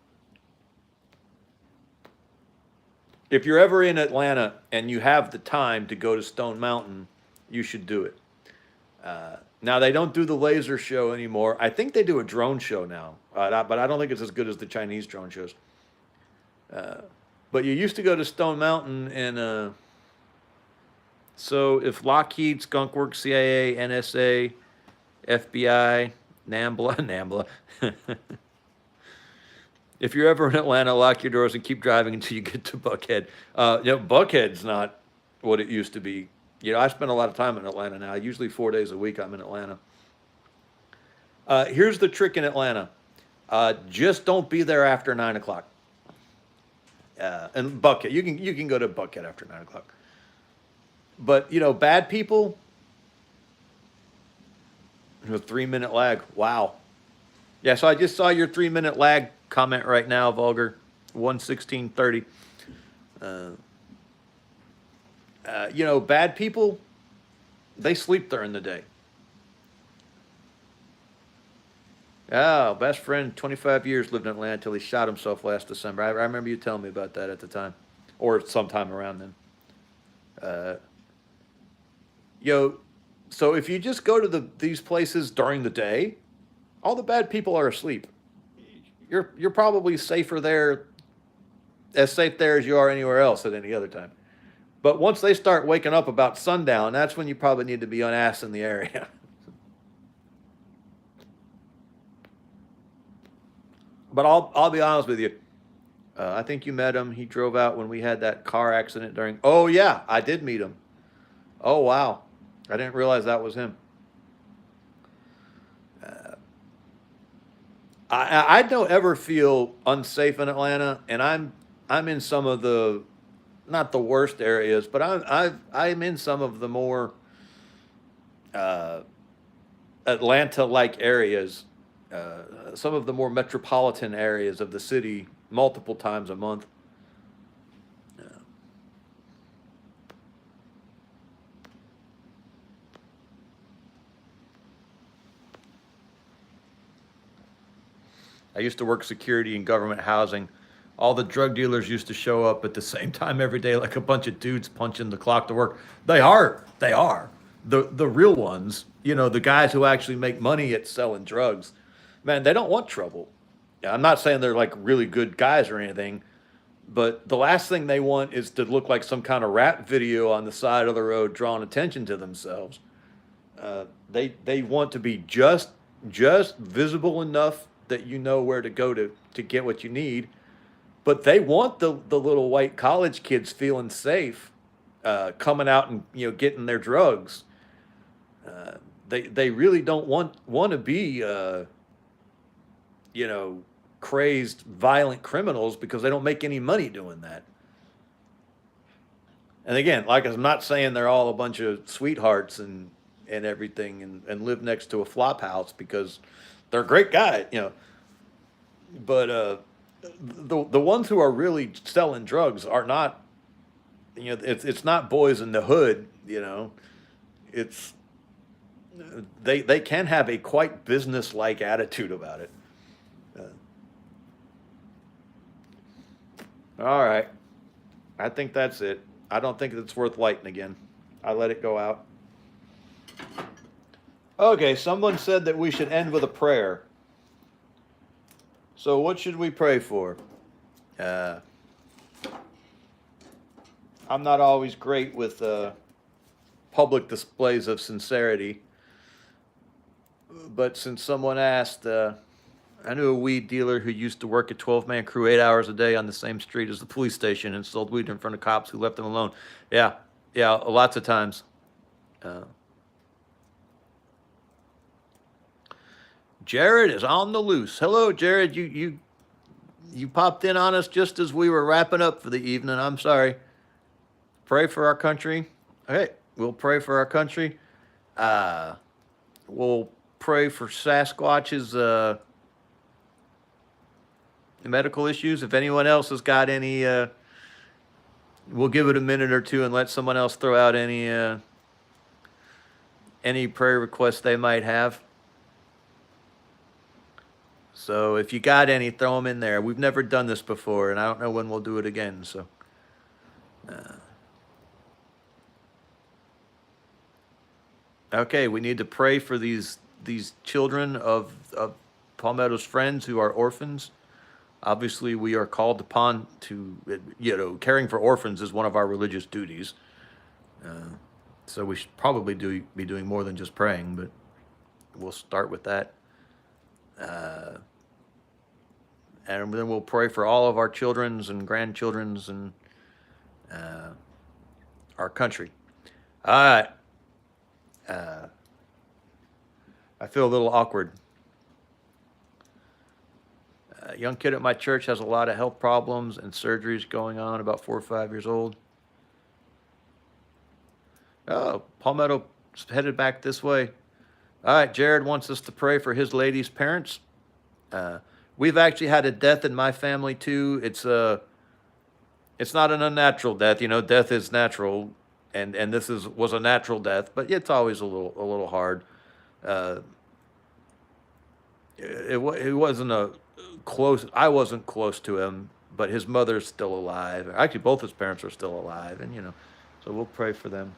If you're ever in Atlanta and you have the time to go to Stone Mountain, you should do it. Now they don't do the laser show anymore. I think they do a drone show now, but I don't think it's as good as the Chinese drone shows. But you used to go to Stone Mountain, and so if Lockheed, Skunkworks, CIA, NSA, FBI, NAMBLA, if you're ever in Atlanta, lock your doors and keep driving until you get to Buckhead. You know, Buckhead's not what it used to be. You know, I spend a lot of time in Atlanta now. Usually 4 days a week I'm in Atlanta. Here's the trick in Atlanta. Just don't be there after 9 o'clock. And Buckhead, you can go to Buckhead after 9 o'clock. But, you know, bad people, a 3-minute lag. Wow. Yeah, so I just saw your 3-minute lag comment right now, Vulgar. 1:16:30. You know, bad people, they sleep during the day. Oh, best friend, 25 years, lived in Atlanta until he shot himself last December. I remember you telling me about that at the time, or sometime around then. So if you just go to these places during the day, all the bad people are asleep. You're probably safer there, as safe there as you are anywhere else at any other time. But once they start waking up about sundown, that's when you probably need to be unassing the area. But I'll be honest with you. I think you met him. He drove out when we had that car accident during. Oh yeah, I did meet him. Oh wow, I didn't realize that was him. I don't ever feel unsafe in Atlanta, and I'm in some of the, not the worst areas, but I'm in some of the more Atlanta-like areas, some of the more metropolitan areas of the city, multiple times a month. I used to work security in government housing. All the drug dealers used to show up at the same time every day, like a bunch of dudes punching the clock to work. They are. The real ones, you know, the guys who actually make money at selling drugs, man, they don't want trouble. I'm not saying they're like really good guys or anything, but the last thing they want is to look like some kind of rap video on the side of the road drawing attention to themselves. They want to be just visible enough that you know where to go to get what you need, but they want the little white college kids feeling safe, coming out and, you know, getting their drugs. They really don't want to be you know, crazed violent criminals, because they don't make any money doing that. And again, like, I'm not saying they're all a bunch of sweethearts and everything, and live next to a flop house, because they're great guys, you know. But the ones who are really selling drugs are not, you know, it's not boys in the hood, you know. It's they can have a quite business-like attitude about it. All right, I think that's it. I don't think it's worth lighting again. I let it go out. Okay, someone said that we should end with a prayer. So what should we pray for? I'm not always great with public displays of sincerity, but since someone asked, I knew a weed dealer who used to work a 12-man crew 8 hours a day on the same street as the police station and sold weed in front of cops who left him alone. Yeah, yeah, lots of times. Jared is on the loose. Hello, Jared. You popped in on us just as we were wrapping up for the evening. I'm sorry. Pray for our country. Okay, we'll pray for our country. We'll pray for Sasquatch's medical issues. If anyone else has got any, we'll give it a minute or two and let someone else throw out any prayer requests they might have. So if you got any, throw them in there. We've never done this before, and I don't know when we'll do it again. So, okay, we need to pray for these children of Palmetto's friends who are orphans. Obviously, we are called upon to, caring for orphans is one of our religious duties. So we should probably be doing more than just praying, but we'll start with that. And then we'll pray for all of our children's and grandchildren's and our country. All right. I feel a little awkward. A young kid at my church has a lot of health problems and surgeries going on, about 4 or 5 years old. Oh, Palmetto headed back this way. All right, Jared wants us to pray for his lady's parents. We've actually had a death in my family too. It's not an unnatural death. Death is natural, and this was a natural death, but it's always a little hard. It wasn't a close. I wasn't close to him, but his mother's still alive. Actually, both his parents are still alive, and so we'll pray for them.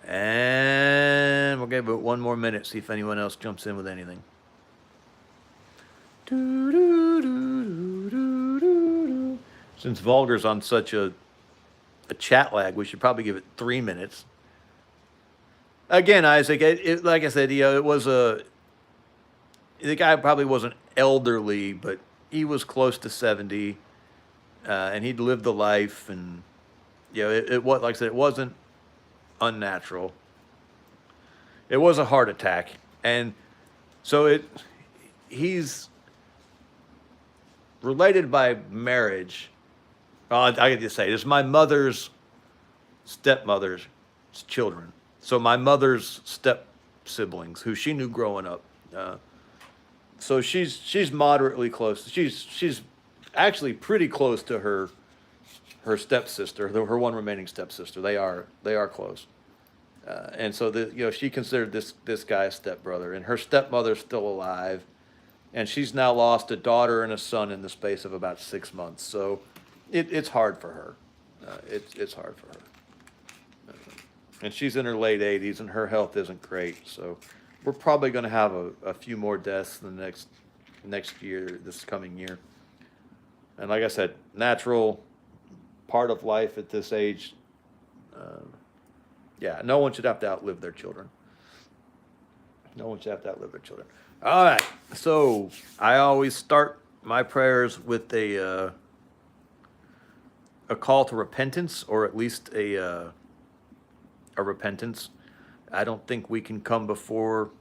And we'll give it one more minute, see if anyone else jumps in with anything. Since Vulgar's on such a chat lag, we should probably give it 3 minutes. Again, Isaac, like I said, it was the guy probably wasn't elderly, but he was close to 70, and he'd lived the life, and it was, like I said, it wasn't unnatural. It was a heart attack, and so he's related by marriage. I can just say it's my mother's stepmother's children. So my mother's step siblings, who she knew growing up. So she's moderately close. She's actually pretty close to her stepsister, her one remaining stepsister. They are close. And so she considered this guy a stepbrother, and her stepmother's still alive, and she's now lost a daughter and a son in the space of about 6 months. So it's hard for her. It's hard for her. And she's in her late 80s, and her health isn't great. So we're probably going to have a few more deaths in the next year, this coming year. And like I said, natural part of life at this age. No one should have to outlive their children. No one should have to outlive their children. All right. So I always start my prayers with a call to repentance, or at least a repentance. I don't think we can come before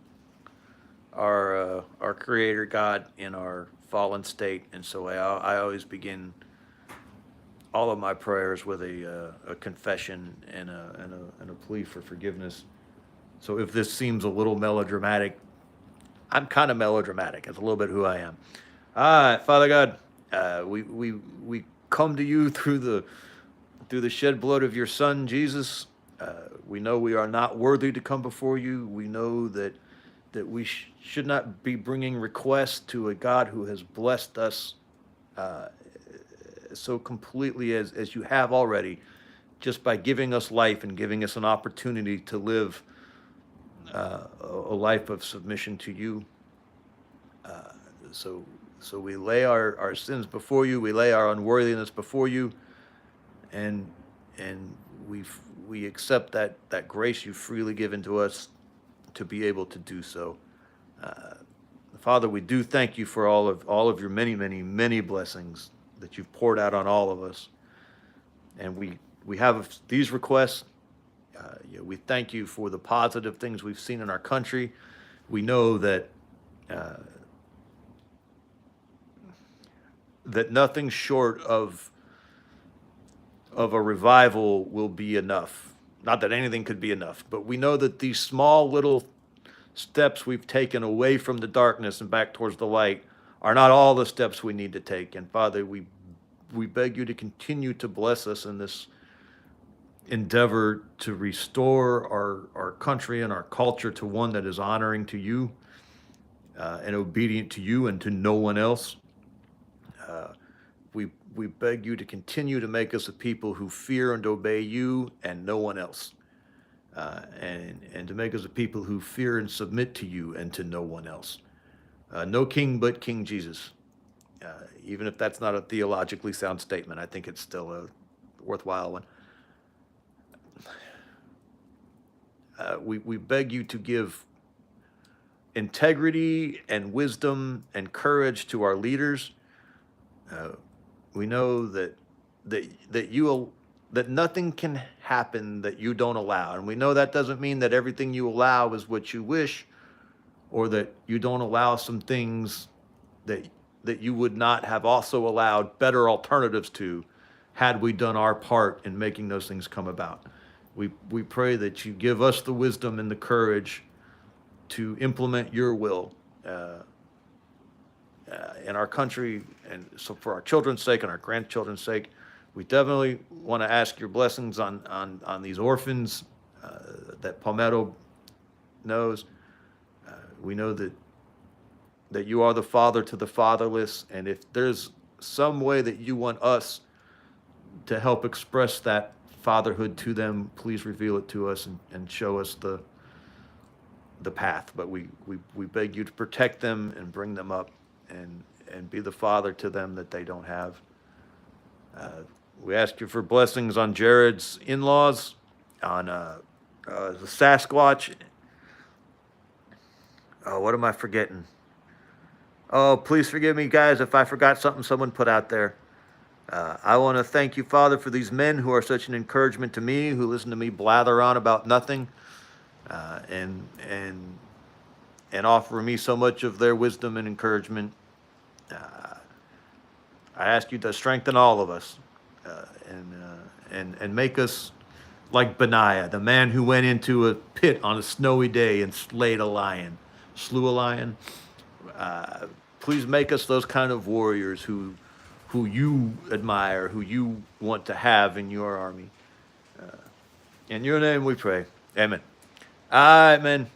our Creator God in our fallen state, and so I always begin all of my prayers with a confession and a plea for forgiveness. So if this seems a little melodramatic, I'm kind of melodramatic. It's a little bit who I am. All right, Father God, we come to you through the shed blood of your Son Jesus. We know we are not worthy to come before you. We know that we should not be bringing requests to a God who has blessed us so completely as you have already, just by giving us life and giving us an opportunity to live a life of submission to you. So we lay our sins before you. We lay our unworthiness before you, and we accept that grace you've freely given to us to be able to do so. Father, we do thank you for all of your many, many, many blessings that you've poured out on all of us. And we have these requests. We thank you for the positive things we've seen in our country. We know that that nothing short of a revival will be enough. Not that anything could be enough, but we know that these small little steps we've taken away from the darkness and back towards the light are not all the steps we need to take. And Father, we beg you to continue to bless us in this endeavor to restore our country and our culture to one that is honoring to you and obedient to you and to no one else. We beg you to continue to make us a people who fear and obey you and no one else. And to make us a people who fear and submit to you and to no one else. No king but King Jesus. Even if that's not a theologically sound statement, I think it's still a worthwhile one. We beg you to give integrity and wisdom and courage to our leaders. We know that nothing can happen that you don't allow. And we know that doesn't mean that everything you allow is what you wish, or that you don't allow some things that you would not have also allowed better alternatives to had we done our part in making those things come about. We pray that you give us the wisdom and the courage to implement your will in our country, and so for our children's sake and our grandchildren's sake. We definitely want to ask your blessings on these orphans that Palmetto knows. We know that you are the father to the fatherless, and if there's some way that you want us to help express that fatherhood to them, please reveal it to us and show us the path. But we beg you to protect them and bring them up and be the father to them that they don't have. We ask you for blessings on Jared's in-laws, on the Sasquatch. Oh, what am I forgetting? Oh, please forgive me, guys, if I forgot something someone put out there. I want to thank you, Father, for these men who are such an encouragement to me, who listen to me blather on about nothing, and offer me so much of their wisdom and encouragement. I ask you to strengthen all of us, and make us like Benaiah, the man who went into a pit on a snowy day and slew a lion. Please make us those kind of warriors who you admire, who you want to have in your army. In your name we pray. Amen. All right, man.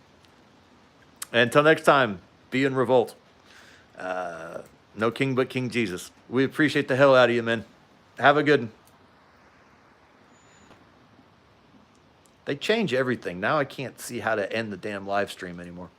Until next time, be in revolt. No king but King Jesus. We appreciate the hell out of you, man. Have a good one. They change everything. Now I can't see how to end the damn live stream anymore.